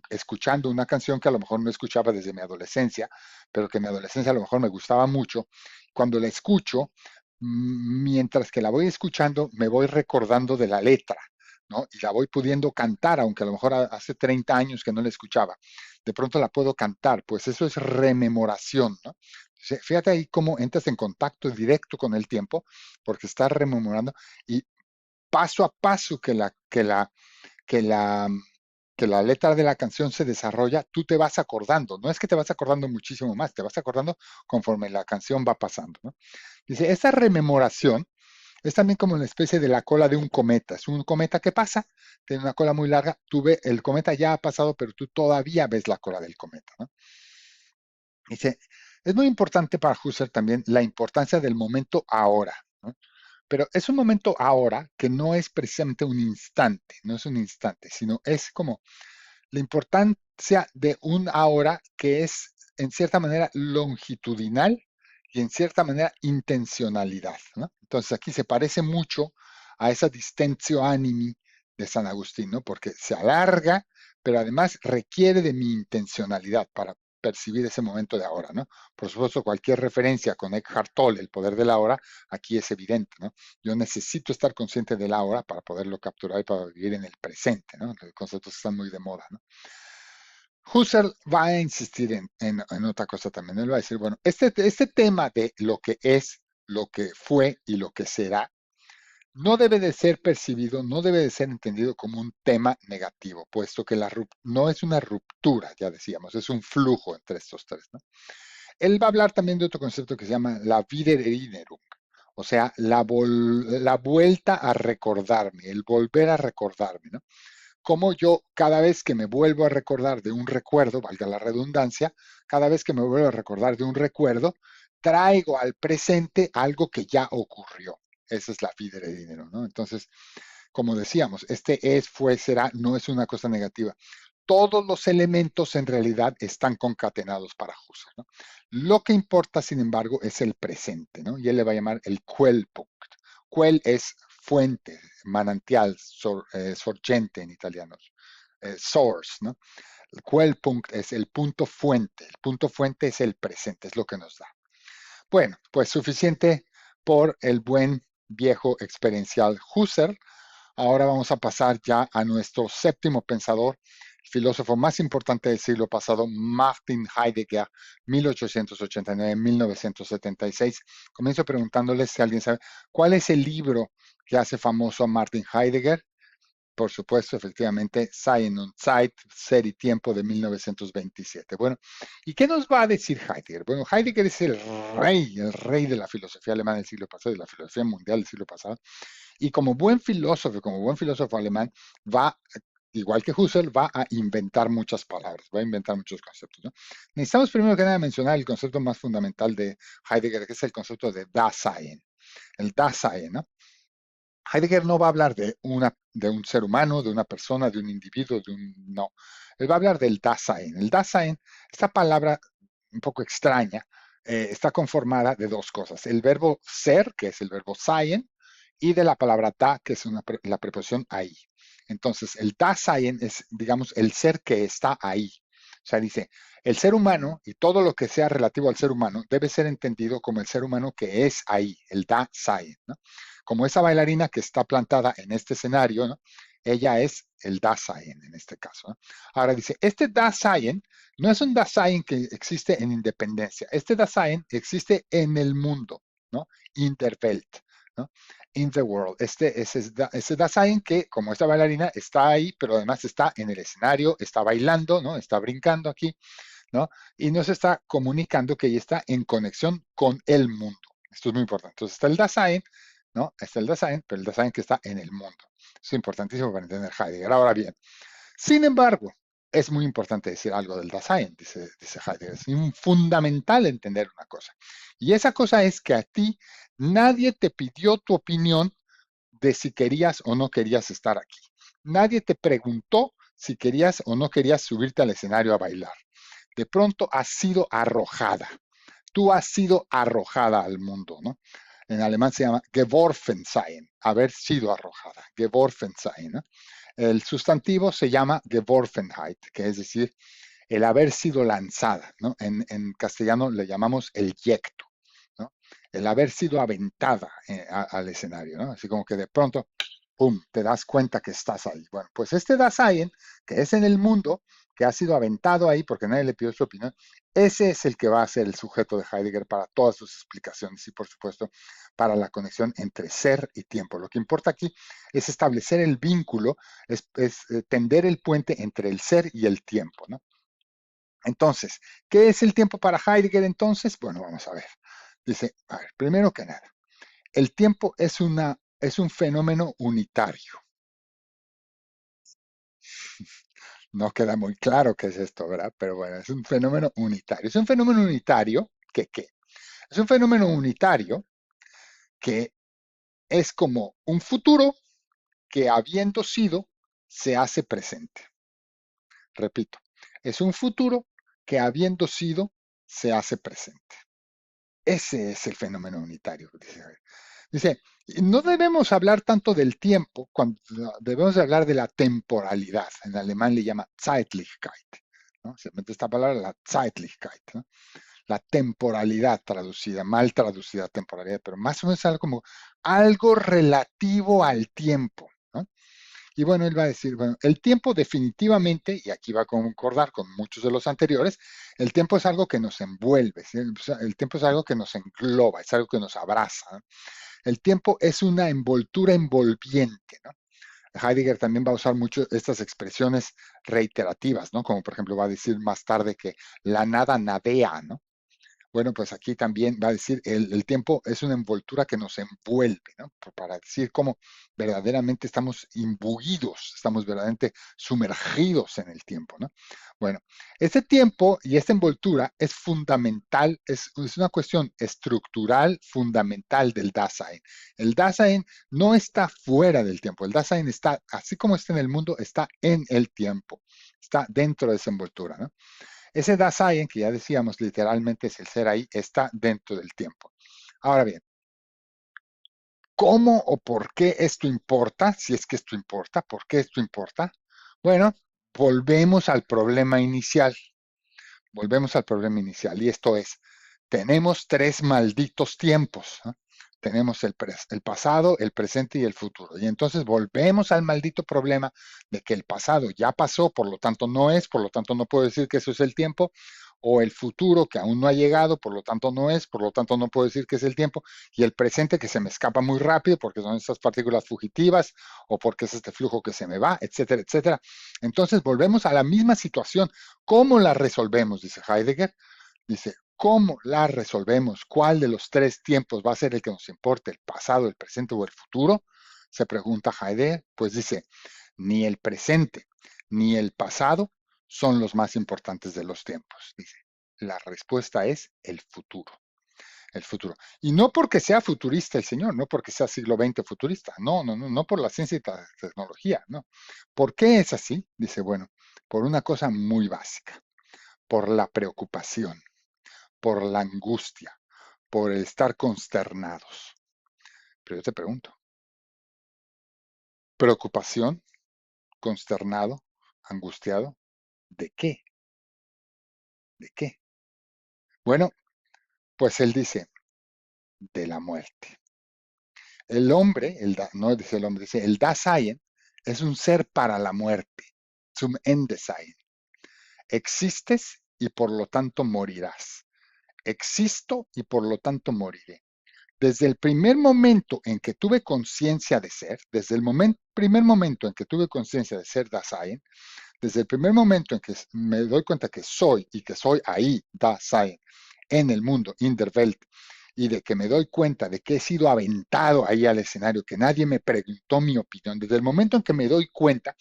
escuchando una canción que a lo mejor no escuchaba desde mi adolescencia, pero que en mi adolescencia a lo mejor me gustaba mucho. Cuando la escucho, mientras que la voy escuchando, me voy recordando de la letra, ¿no? Y la voy pudiendo cantar, aunque a lo mejor hace 30 años que no la escuchaba. De pronto la puedo cantar, pues eso es rememoración, ¿no? Fíjate ahí cómo entras en contacto directo con el tiempo, porque estás rememorando y paso a paso que la, que la letra de la canción se desarrolla, tú te vas acordando. No es que te vas acordando muchísimo más, te vas acordando conforme la canción va pasando, ¿no? Dice, esa rememoración es también como una especie de la cola de un cometa. Es un cometa que pasa, tiene una cola muy larga. El cometa ya ha pasado, pero tú todavía ves la cola del cometa, ¿no? Dice, es muy importante para Husserl también la importancia del momento ahora, ¿no? Pero es un momento ahora que no es precisamente un instante, no es un instante, sino es como la importancia de un ahora que es en cierta manera longitudinal y en cierta manera intencionalidad, ¿no? Entonces aquí se parece mucho a esa distentio animi de San Agustín, ¿no? Porque se alarga, pero además requiere de mi intencionalidad para percibir ese momento de ahora, ¿no? Por supuesto, cualquier referencia con Eckhart Tolle, el poder de la hora, aquí es evidente, ¿no? Yo necesito estar consciente de la hora para poderlo capturar y para vivir en el presente, ¿no? Los conceptos están muy de moda, ¿no? Husserl va a insistir en otra cosa también. Él va a decir, bueno, este tema de lo que es, lo que fue y lo que será, no debe de ser percibido, no debe de ser entendido como un tema negativo, puesto que no es una ruptura, ya decíamos, es un flujo entre estos tres, ¿no? Él va a hablar también de otro concepto que se llama la Wiedererinnerung, o sea, la vuelta a recordarme, el volver a recordarme, ¿no? Como yo cada vez que me vuelvo a recordar de un recuerdo, valga la redundancia, cada vez que me vuelvo a recordar de un recuerdo, traigo al presente algo que ya ocurrió. Esa es la vida de dinero, ¿no? Entonces, como decíamos, este es, fue, será, no es una cosa negativa. Todos los elementos en realidad están concatenados para Husserl, ¿no? Lo que importa, sin embargo, es el presente, ¿no? Y él le va a llamar el Quellpunkt. Quell es fuente, manantial, sorgente en italiano, source, ¿no? El Quellpunkt es el punto fuente. El punto fuente es el presente, es lo que nos da. Bueno, pues suficiente por el buen viejo experiencial Husserl. Ahora vamos a pasar ya a nuestro séptimo pensador, filósofo más importante del siglo pasado, Martin Heidegger, 1889-1976. Comienzo preguntándoles si alguien sabe cuál es el libro que hace famoso a Martin Heidegger. Por supuesto, efectivamente, Sein und Zeit, Ser y Tiempo de 1927. Bueno, ¿y qué nos va a decir Heidegger? Bueno, Heidegger es el rey de la filosofía alemana del siglo pasado, de la filosofía mundial del siglo pasado, y como buen filósofo alemán, va, igual que Husserl, va a inventar muchas palabras, va a inventar muchos conceptos, ¿no? Necesitamos primero que nada mencionar el concepto más fundamental de Heidegger, que es el concepto de Dasein, el Dasein, ¿no? Heidegger no va a hablar de un ser humano, de una persona, de un individuo, no. Él va a hablar del Dasein. El Dasein, esta palabra un poco extraña, está conformada de dos cosas. El verbo ser, que es el verbo sein, y de la palabra da, que es la preposición ahí. Entonces, el Dasein es, digamos, el ser que está ahí. O sea, dice, el ser humano y todo lo que sea relativo al ser humano debe ser entendido como el ser humano que es ahí, el Dasein, ¿no? Como esa bailarina que está plantada en este escenario, ¿no? Ella es el Dasein en este caso, ¿no? Ahora dice, este Dasein no es un Dasein que existe en independencia, este Dasein existe en el mundo, ¿no? In der Welt, ¿no? In the world. Ese Dasein que, como esta bailarina, está ahí, pero además está en el escenario, está bailando, ¿no? Está brincando aquí, ¿no? Y nos está comunicando que ella está en conexión con el mundo. Esto es muy importante. Entonces está el Dasein, ¿no? Está el Dasein, pero el Dasein que está en el mundo. Eso es importantísimo para entender Heidegger. Ahora bien, sin embargo, es muy importante decir algo del Dasein, dice Heidegger. Es fundamental entender una cosa. Y esa cosa es que a ti nadie te pidió tu opinión de si querías o no querías estar aquí. Nadie te preguntó si querías o no querías subirte al escenario a bailar. De pronto has sido arrojada. Tú has sido arrojada al mundo, ¿no? En alemán se llama geworfen sein, haber sido arrojada, geworfen sein, ¿no? El sustantivo se llama Geworfenheit, que es decir, el haber sido lanzada, ¿no? En castellano le llamamos el yecto, ¿no? El haber sido aventada al escenario, ¿no? Así como que de pronto, ¡pum!, te das cuenta que estás ahí. Bueno, pues este Dasein, que es en el mundo, que ha sido aventado ahí porque nadie le pidió su opinión, ese es el que va a ser el sujeto de Heidegger para todas sus explicaciones y, por supuesto, para la conexión entre ser y tiempo. Lo que importa aquí es establecer el vínculo, es tender el puente entre el ser y el tiempo, ¿no? Entonces, ¿qué es el tiempo para Heidegger entonces? Bueno, vamos a ver. Dice, a ver, primero que nada, el tiempo es un fenómeno unitario. No queda muy claro qué es esto, ¿verdad? Pero bueno, es un fenómeno unitario. Es un fenómeno unitario que, ¿qué? Es un fenómeno unitario que es como un futuro que habiendo sido, se hace presente. Repito, es un futuro que habiendo sido, se hace presente. Ese es el fenómeno unitario, dice. Dice, no debemos hablar tanto del tiempo, cuando debemos hablar de la temporalidad. En alemán le llama Zeitlichkeit, ¿no? Se mete esta palabra, la Zeitlichkeit, ¿no? La temporalidad traducida, mal traducida temporalidad, pero más o menos algo como algo relativo al tiempo, ¿no? Y bueno, él va a decir, bueno, el tiempo definitivamente, y aquí va a concordar con muchos de los anteriores, el tiempo es algo que nos envuelve, ¿sí? El tiempo es algo que nos engloba, es algo que nos abraza, ¿no? El tiempo es una envoltura envolviente, ¿no? Heidegger también va a usar mucho estas expresiones reiterativas, ¿no? Como por ejemplo va a decir más tarde que la nada nadea, ¿no? Bueno, pues aquí también va a decir, el tiempo es una envoltura que nos envuelve, ¿no? Para decir cómo verdaderamente estamos imbuidos, estamos verdaderamente sumergidos en el tiempo, ¿no? Bueno, este tiempo y esta envoltura es fundamental, es una cuestión estructural fundamental del Dasein. El Dasein no está fuera del tiempo, el Dasein está, así como está en el mundo, está en el tiempo, está dentro de esa envoltura, ¿no? Ese Dasein, que ya decíamos literalmente es el ser ahí, está dentro del tiempo. Ahora bien, ¿cómo o por qué esto importa? Si es que esto importa, ¿por qué esto importa? Bueno, volvemos al problema inicial. Volvemos al problema inicial y esto es, tenemos tres malditos tiempos, ¿no? Tenemos el pasado, el presente y el futuro. Y entonces volvemos al maldito problema de que el pasado ya pasó, por lo tanto no es, por lo tanto no puedo decir que eso es el tiempo, o el futuro que aún no ha llegado, por lo tanto no es, por lo tanto no puedo decir que es el tiempo, y el presente que se me escapa muy rápido porque son estas partículas fugitivas o porque es este flujo que se me va, etcétera, etcétera. Entonces volvemos a la misma situación. ¿Cómo la resolvemos? Dice Heidegger. Dice, ¿cómo la resolvemos? ¿Cuál de los tres tiempos va a ser el que nos importe? ¿El pasado, el presente o el futuro? Se pregunta Heidegger. Pues dice, ni el presente ni el pasado son los más importantes de los tiempos. Dice, la respuesta es el futuro. El futuro. Y no porque sea futurista el señor, no porque sea siglo XX futurista, no, no, no, no por la ciencia y la tecnología, no. ¿Por qué es así? Dice, bueno, por una cosa muy básica, por la preocupación, por la angustia, por el estar consternados. Pero yo te pregunto, ¿preocupación, consternado, angustiado? ¿De qué? ¿De qué? Bueno, pues él dice, de la muerte. El hombre, no dice el hombre, dice, el Dasein es un ser para la muerte, zum Endesein. Existes y por lo tanto morirás. Existo y por lo tanto moriré. Desde el primer momento en que tuve conciencia de ser, desde el primer momento en que tuve conciencia de ser Dasein, desde el primer momento en que me doy cuenta que soy y que soy ahí, Dasein, en el mundo, in der Welt, y de que me doy cuenta de que he sido aventado ahí al escenario, que nadie me preguntó mi opinión, desde el momento en que me doy cuenta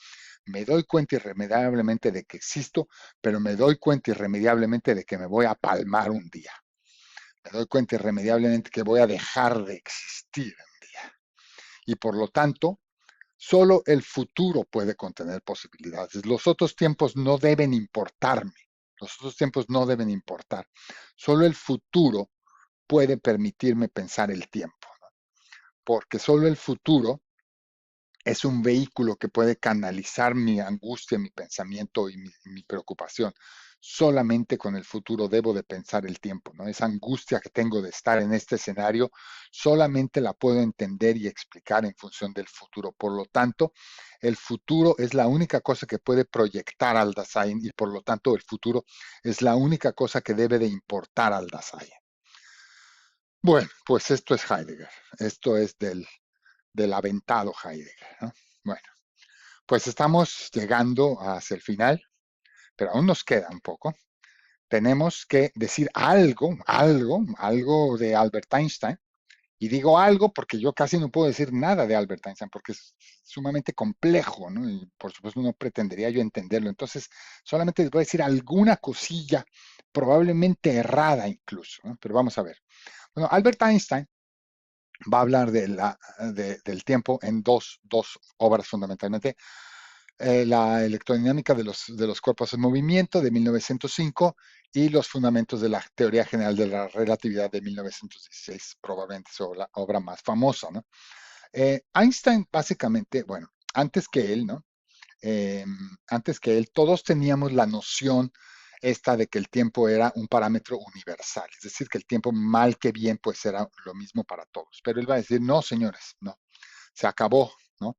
irremediablemente de que existo, pero me doy cuenta irremediablemente de que me voy a palmar un día. Me doy cuenta irremediablemente que voy a dejar de existir un día. Y por lo tanto, solo el futuro puede contener posibilidades. Los otros tiempos no deben importarme. Los otros tiempos no deben importar. Solo el futuro puede permitirme pensar el tiempo, ¿no? Porque solo el futuro es un vehículo que puede canalizar mi angustia, mi pensamiento y mi preocupación. Solamente con el futuro debo de pensar el tiempo, ¿no? Esa angustia que tengo de estar en este escenario, solamente la puedo entender y explicar en función del futuro. Por lo tanto, el futuro es la única cosa que puede proyectar al Dasein y por lo tanto el futuro es la única cosa que debe de importar al Dasein. Bueno, pues esto es Heidegger. Esto es del aventado Heidegger, ¿no? Bueno. Pues estamos llegando hacia el final, pero aún nos queda un poco. Tenemos que decir algo de Albert Einstein. Y digo algo porque yo casi no puedo decir nada de Albert Einstein porque es sumamente complejo, ¿no? Y por supuesto no pretendería yo entenderlo. Entonces, solamente les voy a decir alguna cosilla, probablemente errada incluso, ¿no? Pero vamos a ver. Bueno, Albert Einstein va a hablar del tiempo en dos obras fundamentalmente. La electrodinámica de los cuerpos en movimiento de 1905 y los fundamentos de la teoría general de la relatividad de 1916, probablemente es la obra más famosa, ¿no? Einstein, básicamente, bueno, antes que él, ¿no? Antes que él, todos teníamos la noción esta de que el tiempo era un parámetro universal, es decir, que el tiempo mal que bien pues era lo mismo para todos. Pero él va a decir, no, señores, no, se acabó, ¿no?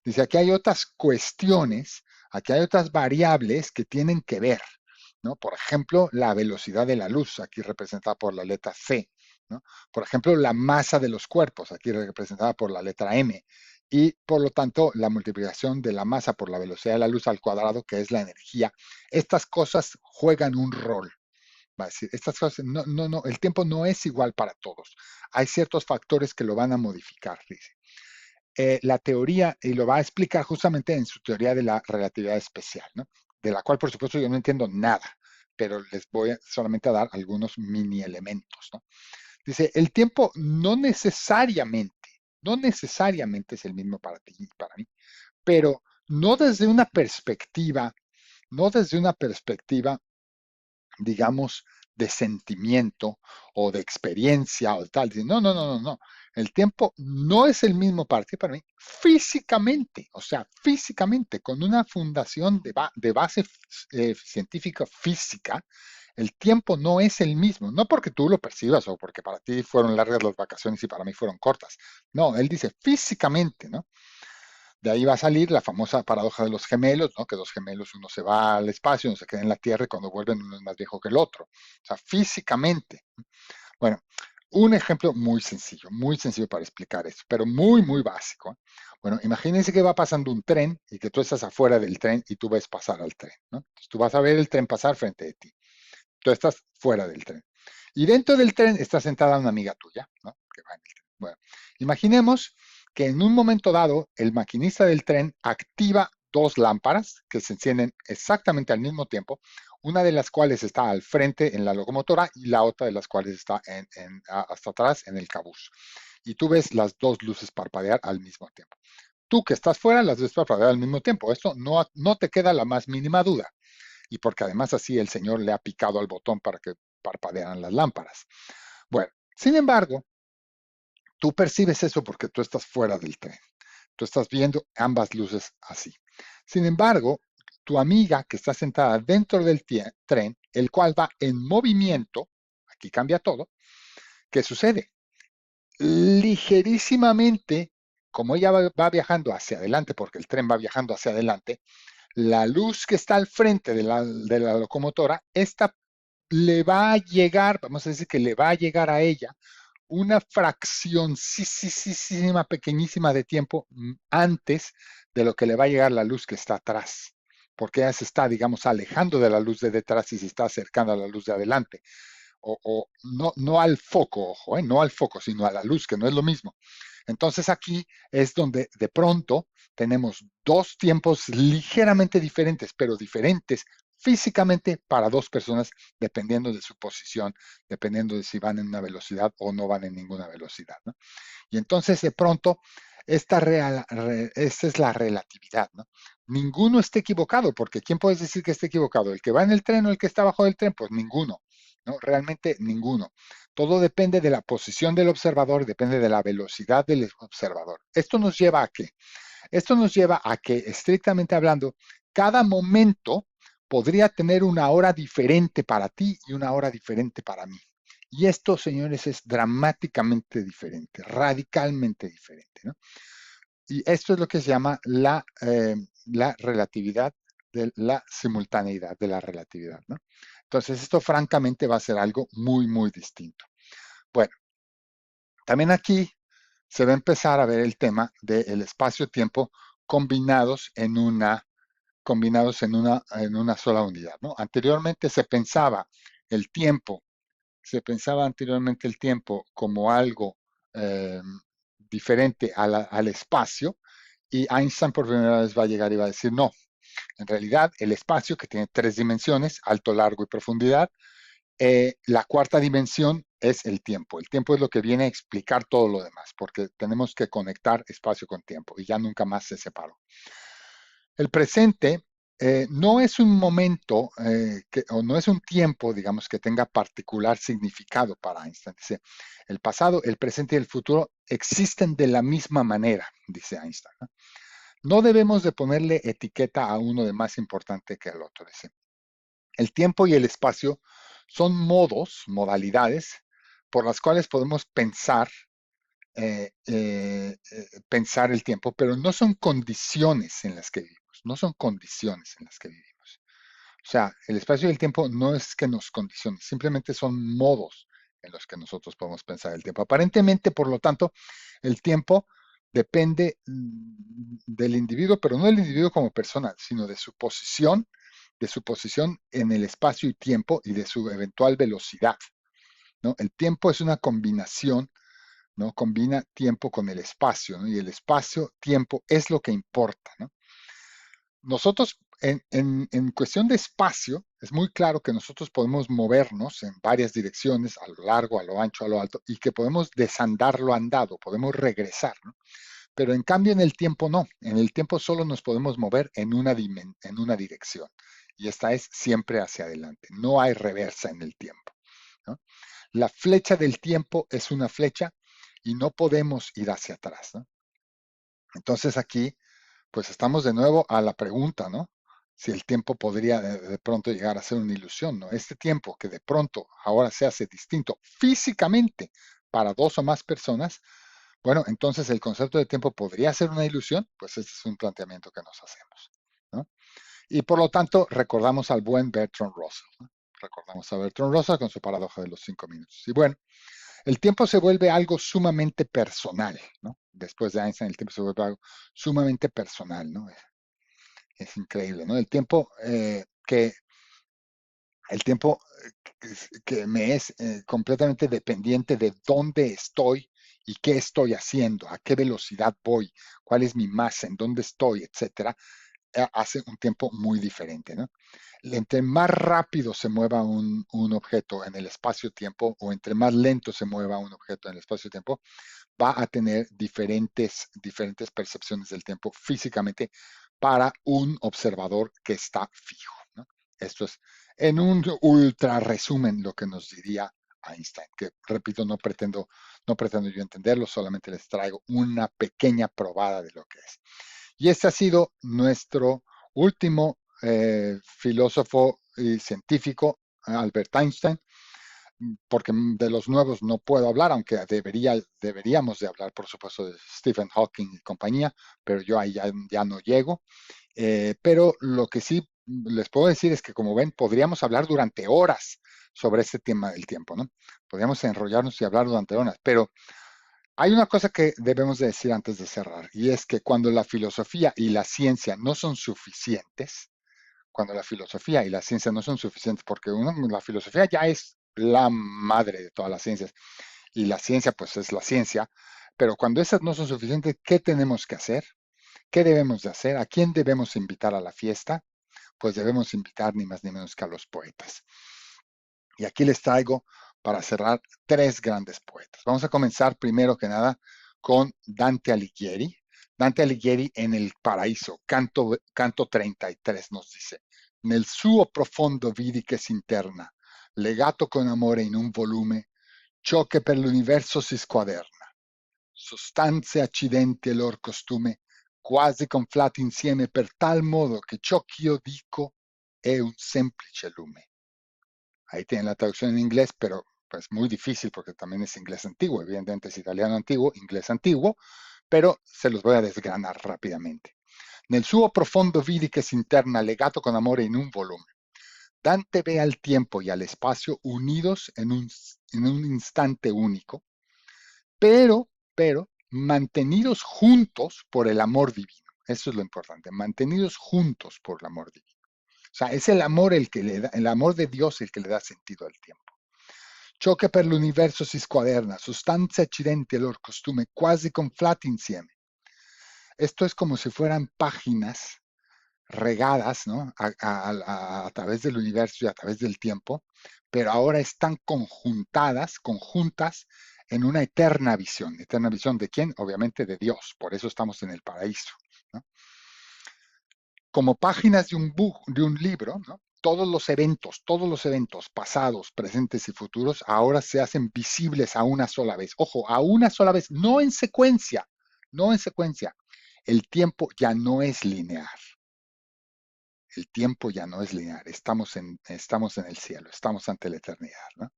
Dice, aquí hay otras cuestiones, aquí hay otras variables que tienen que ver, ¿no? Por ejemplo, la velocidad de la luz, aquí representada por la letra C, ¿no? Por ejemplo, la masa de los cuerpos, aquí representada por la letra M, y por lo tanto, la multiplicación de la masa por la velocidad de la luz al cuadrado, que es la energía. Estas cosas juegan un rol. Va a decir, estas cosas, no, no, no, el tiempo no es igual para todos. Hay ciertos factores que lo van a modificar, dice. La teoría, y lo va a explicar justamente en su teoría de la relatividad especial, ¿no? De la cual, por supuesto, yo no entiendo nada, pero les voy solamente a dar algunos mini elementos, ¿no? Dice, el tiempo no necesariamente es el mismo para ti y para mí, pero no desde una perspectiva, no desde una perspectiva, digamos, de sentimiento o de experiencia o tal. Dice, no, no, no, no, no. El tiempo no es el mismo para ti, para mí, físicamente, o sea, físicamente, con una fundación de base científica física, el tiempo no es el mismo, no porque tú lo percibas o porque para ti fueron largas las vacaciones y para mí fueron cortas. No, él dice físicamente, ¿no? De ahí va a salir la famosa paradoja de los gemelos, ¿no? Que dos gemelos, uno se va al espacio, uno se queda en la Tierra y cuando vuelven uno es más viejo que el otro. O sea, físicamente. Bueno, un ejemplo muy sencillo para explicar esto, pero muy, muy básico. Bueno, imagínense que va pasando un tren y que tú estás afuera del tren y tú ves pasar al tren, ¿no? Entonces tú vas a ver el tren pasar frente de ti. Tú estás fuera del tren. Y dentro del tren está sentada una amiga tuya, ¿no? Que va en el tren. Bueno, imaginemos que en un momento dado el maquinista del tren activa dos lámparas que se encienden exactamente al mismo tiempo, una de las cuales está al frente en la locomotora y la otra de las cuales está hasta atrás en el cabuz. Y tú ves las dos luces parpadear al mismo tiempo. Tú que estás fuera las ves parpadear al mismo tiempo. Esto no te queda la más mínima duda y porque además así el Señor le ha picado al botón para que parpadearan las lámparas. Bueno, sin embargo, tú percibes eso porque tú estás fuera del tren. Tú estás viendo ambas luces así. Sin embargo, tu amiga que está sentada dentro del tren, el cual va en movimiento, aquí cambia todo, ¿qué sucede? Ligerísimamente, como ella va viajando hacia adelante, porque el tren va viajando hacia adelante, la luz que está al frente de la locomotora, esta le va a llegar, vamos a decir que le va a llegar a ella una fracción pequeñísima de tiempo antes de lo que le va a llegar la luz que está atrás, porque ella se está, digamos, alejando de la luz de detrás y se está acercando a la luz de adelante. O no al foco, ojo, no al foco, sino a la luz, que no es lo mismo. Entonces aquí es donde de pronto tenemos dos tiempos ligeramente diferentes, pero diferentes físicamente para dos personas, dependiendo de su posición, dependiendo de si van en una velocidad o no van en ninguna velocidad, ¿no? Y entonces de pronto, esta es la relatividad, ¿no? Ninguno está equivocado, porque ¿quién puede decir que esté equivocado? ¿El que va en el tren o el que está abajo del tren? Pues ninguno, ¿no? Realmente ninguno. Todo depende de la posición del observador, depende de la velocidad del observador. ¿Esto nos lleva a qué? Esto nos lleva a que, estrictamente hablando, cada momento podría tener una hora diferente para ti y una hora diferente para mí. Y esto, señores, es dramáticamente diferente, radicalmente diferente, ¿no? Y esto es lo que se llama la relatividad, de la simultaneidad de la relatividad, ¿no? Entonces, esto francamente va a ser algo muy, muy distinto. Bueno, también aquí se va a empezar a ver el tema del espacio-tiempo combinados en una sola unidad, ¿no? Anteriormente el tiempo como algo eh, diferente al espacio, y Einstein por primera vez va a llegar y va a decir, no, en realidad el espacio que tiene tres dimensiones, alto, largo y profundidad, la cuarta dimensión es el tiempo. El tiempo es lo que viene a explicar todo lo demás, porque tenemos que conectar espacio con tiempo y ya nunca más se separó. El presente no es un momento o no es un tiempo, digamos, que tenga particular significado para Einstein. Dice, el pasado, el presente y el futuro existen de la misma manera, dice Einstein. No debemos de ponerle etiqueta a uno de más importante que al otro. Dice, el tiempo y el espacio son modalidades por las cuales podemos pensar el tiempo, pero no son condiciones en las que vivimos, no son condiciones en las que vivimos. O sea, el espacio y el tiempo no es que nos condicionen, simplemente son modos en los que nosotros podemos pensar el tiempo. Aparentemente, por lo tanto, el tiempo depende del individuo, pero no del individuo como persona, sino de su posición en el espacio y tiempo y de su eventual velocidad, ¿no? El tiempo es una combinación, ¿no? Combina tiempo con el espacio, ¿no? Y el espacio-tiempo es lo que importa, ¿no? Nosotros, en cuestión de espacio, es muy claro que nosotros podemos movernos en varias direcciones, a lo largo, a lo ancho, a lo alto, y que podemos desandar lo andado, podemos regresar, ¿no? Pero en cambio en el tiempo no. En el tiempo solo nos podemos mover en una dirección. Y esta es siempre hacia adelante. No hay reversa en el tiempo, ¿no? La flecha del tiempo es una flecha y no podemos ir hacia atrás, ¿no? Entonces aquí, pues estamos de nuevo a la pregunta, ¿no? Si el tiempo podría de pronto llegar a ser una ilusión, ¿no? Este tiempo que de pronto ahora se hace distinto físicamente para dos o más personas, bueno, entonces el concepto de tiempo podría ser una ilusión, pues ese es un planteamiento que nos hacemos, ¿no? Y por lo tanto, recordamos al buen Bertrand Russell, ¿no? Recordamos a Bertrand Russell con su paradoja de los 5 minutos. Y bueno, el tiempo se vuelve algo sumamente personal, ¿no? Después de Einstein, el tiempo se vuelve algo sumamente personal, ¿no? Es increíble, ¿no? El tiempo que me es completamente dependiente de dónde estoy y qué estoy haciendo, a qué velocidad voy, cuál es mi masa, en dónde estoy, etcétera, hace un tiempo muy diferente, ¿no? Entre más rápido se mueva un objeto en el espacio-tiempo o entre más lento se mueva un objeto en el espacio-tiempo, va a tener diferentes percepciones del tiempo físicamente para un observador que está fijo, ¿no? Esto es en un ultra resumen lo que nos diría Einstein, que repito, no pretendo yo entenderlo, solamente les traigo una pequeña probada de lo que es. Y este ha sido nuestro último filósofo y científico, Albert Einstein, porque de los nuevos no puedo hablar, aunque deberíamos de hablar, por supuesto, de Stephen Hawking y compañía, pero yo ahí ya no llego. Pero lo que sí les puedo decir es que, como ven, podríamos hablar durante horas sobre este tema del tiempo, ¿no? Podríamos enrollarnos y hablar durante horas, pero hay una cosa que debemos de decir antes de cerrar, y es que cuando la filosofía y la ciencia no son suficientes, cuando la filosofía y la ciencia no son suficientes, porque la filosofía ya es la madre de todas las ciencias, y la ciencia pues es la ciencia, pero cuando esas no son suficientes, ¿qué tenemos que hacer? ¿Qué debemos de hacer? ¿A quién debemos invitar a la fiesta? Pues debemos invitar ni más ni menos que a los poetas. Y aquí les traigo para cerrar tres grandes poetas. Vamos a comenzar primero que nada con Dante Alighieri. Dante Alighieri en El Paraíso, canto 33 nos dice: Nel suo profondo vidi che s'interna, legato con amore in un volume, ciò che per l'universo si squaderna, sostanze, accidenti e lor costume, quasi conflati insieme per tal modo che ciò ch'io dico è un semplice lume. Ahí tienen la traducción en inglés, pero pues muy difícil porque también es inglés antiguo, evidentemente es italiano antiguo, inglés antiguo, pero se los voy a desgranar rápidamente. Nel suo profondo vidi che s'interna legato con amore in un volume. Dante ve al tiempo y al espacio unidos en un instante único, pero mantenidos juntos por el amor divino. Eso es lo importante, mantenidos juntos por el amor divino. O sea, es el amor el amor de Dios el que le da sentido al tiempo. Ciò che per l'universo si squaderna, sostanze, accidenti e lor costume, quasi conflati insieme. Esto es como si fueran páginas regadas, ¿no? A través del universo y a través del tiempo, pero ahora están conjuntas en una eterna visión. ¿Eterna visión de quién? Obviamente de Dios, por eso estamos en el paraíso, ¿no? Como páginas de un libro, ¿no? Todos los eventos pasados, presentes y futuros, ahora se hacen visibles a una sola vez. Ojo, a una sola vez, no en secuencia, no en secuencia. El tiempo ya no es lineal. El tiempo ya no es lineal. Estamos en el cielo, estamos ante la eternidad, ¿no?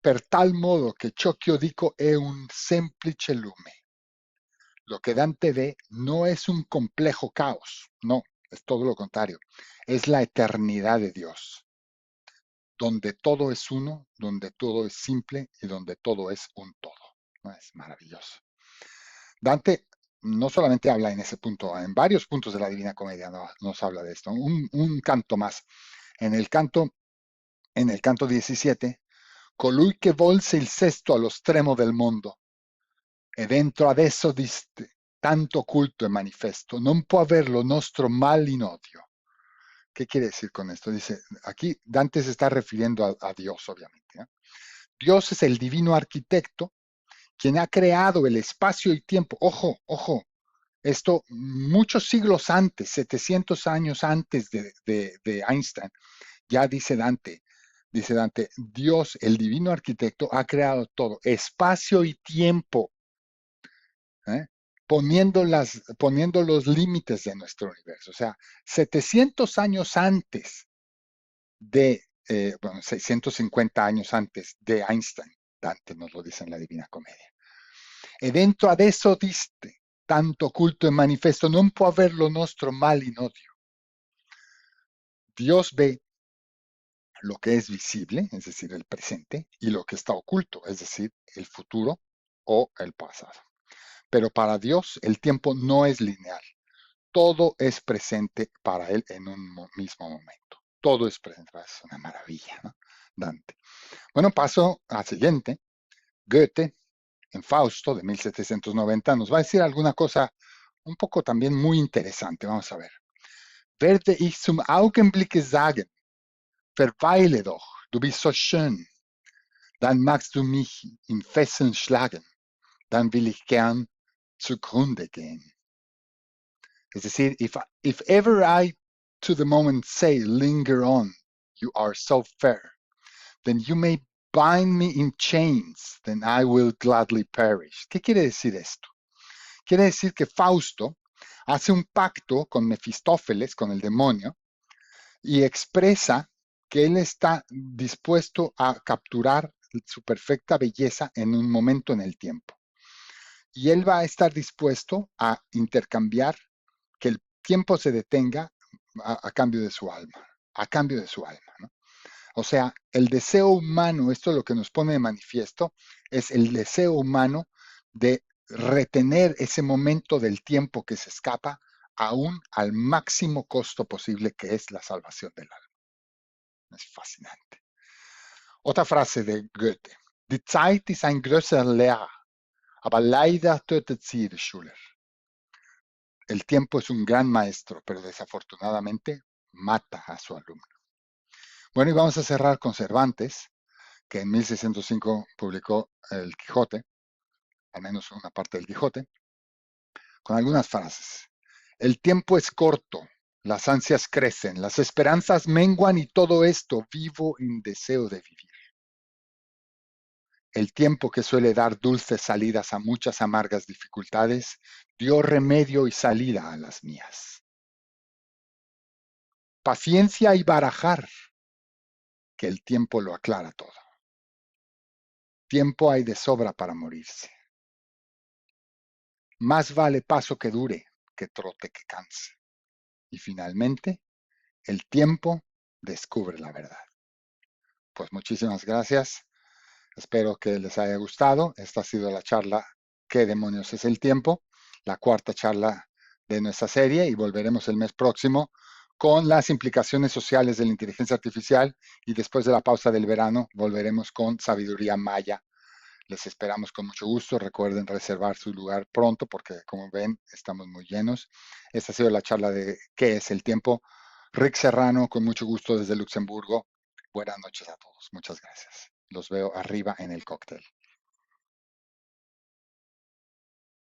Per tal modo che ciò che io dico è un semplice lume. Lo que Dante ve no es un complejo caos, no, es todo lo contrario. Es la eternidad de Dios, donde todo es uno, donde todo es simple y donde todo es un todo, ¿no? Es maravilloso. Dante no solamente habla en ese punto, en varios puntos de la Divina Comedia nos habla de esto. Un canto más. En el canto 17, colui che volse il sesto allo stremo del mondo, e dentro adesso diste, tanto oculto e manifesto, non può aver lo nostro mal in odio. ¿Qué quiere decir con esto? Dice, aquí Dante se está refiriendo a Dios, obviamente, ¿eh? Dios es el divino arquitecto quien ha creado el espacio y tiempo. Ojo, ojo, esto muchos siglos antes, 700 años antes de Einstein, ya dice Dante, Dice Dante, Dios, el divino arquitecto, ha creado todo, espacio y tiempo, ¿eh? Poniendo los límites de nuestro universo. O sea, 700 años antes bueno, 650 años antes de Einstein, Dante nos lo dice en la Divina Comedia. E dentro adesso diste, tanto oculto e manifesto, non può aver lo nostro mal in odio. Dios ve lo que es visible, es decir, el presente, y lo que está oculto, es decir, el futuro o el pasado. Pero para Dios el tiempo no es lineal. Todo es presente para Él en un mismo momento. Todo es presente. Es una maravilla, ¿no? Dante. Bueno, paso al siguiente. Goethe, en Fausto de 1790, nos va a decir alguna cosa un poco también muy interesante. Vamos a ver. Werde ich zum Augenblicke sagen, verweile doch, du bist so schön, dann magst du mich in Fesseln schlagen, dann will ich gern zugrunde gehen. Es decir, if ever I to the moment say, linger on, you are so fair, then you may bind me in chains, then I will gladly perish. ¿Qué quiere decir esto? Quiere decir que Fausto hace un pacto con Mefistófeles, con el demonio, y expresa que él está dispuesto a capturar su perfecta belleza en un momento en el tiempo. Y él va a estar dispuesto a intercambiar que el tiempo se detenga a cambio de su alma, a cambio de su alma, ¿no? O sea, el deseo humano, esto es lo que nos pone de manifiesto, es el deseo humano de retener ese momento del tiempo que se escapa aún al máximo costo posible, que es la salvación del alma. Es fascinante. Otra frase de Goethe. Die Zeit ist ein größer Lehrer, aber leider tötet sie die Schüler. El tiempo es un gran maestro, pero desafortunadamente mata a su alumno. Bueno, y vamos a cerrar con Cervantes, que en 1605 publicó El Quijote, al menos una parte del Quijote, con algunas frases. El tiempo es corto, las ansias crecen, las esperanzas menguan y todo esto vivo en deseo de vivir. El tiempo que suele dar dulces salidas a muchas amargas dificultades, dio remedio y salida a las mías. Paciencia y barajar, que el tiempo lo aclara todo. Tiempo hay de sobra para morirse. Más vale paso que dure que trote que canse. Y finalmente, el tiempo descubre la verdad. Pues muchísimas gracias. Espero que les haya gustado. Esta ha sido la charla ¿Qué demonios es el tiempo? La cuarta charla de nuestra serie, y volveremos el mes próximo con las implicaciones sociales de la inteligencia artificial, y después de la pausa del verano volveremos con sabiduría maya. Les esperamos con mucho gusto. Recuerden reservar su lugar pronto porque, como ven, estamos muy llenos. Esta ha sido la charla de ¿Qué es el tiempo? Rick Serrano, con mucho gusto desde Luxemburgo. Buenas noches a todos. Muchas gracias. Los veo arriba en el cóctel.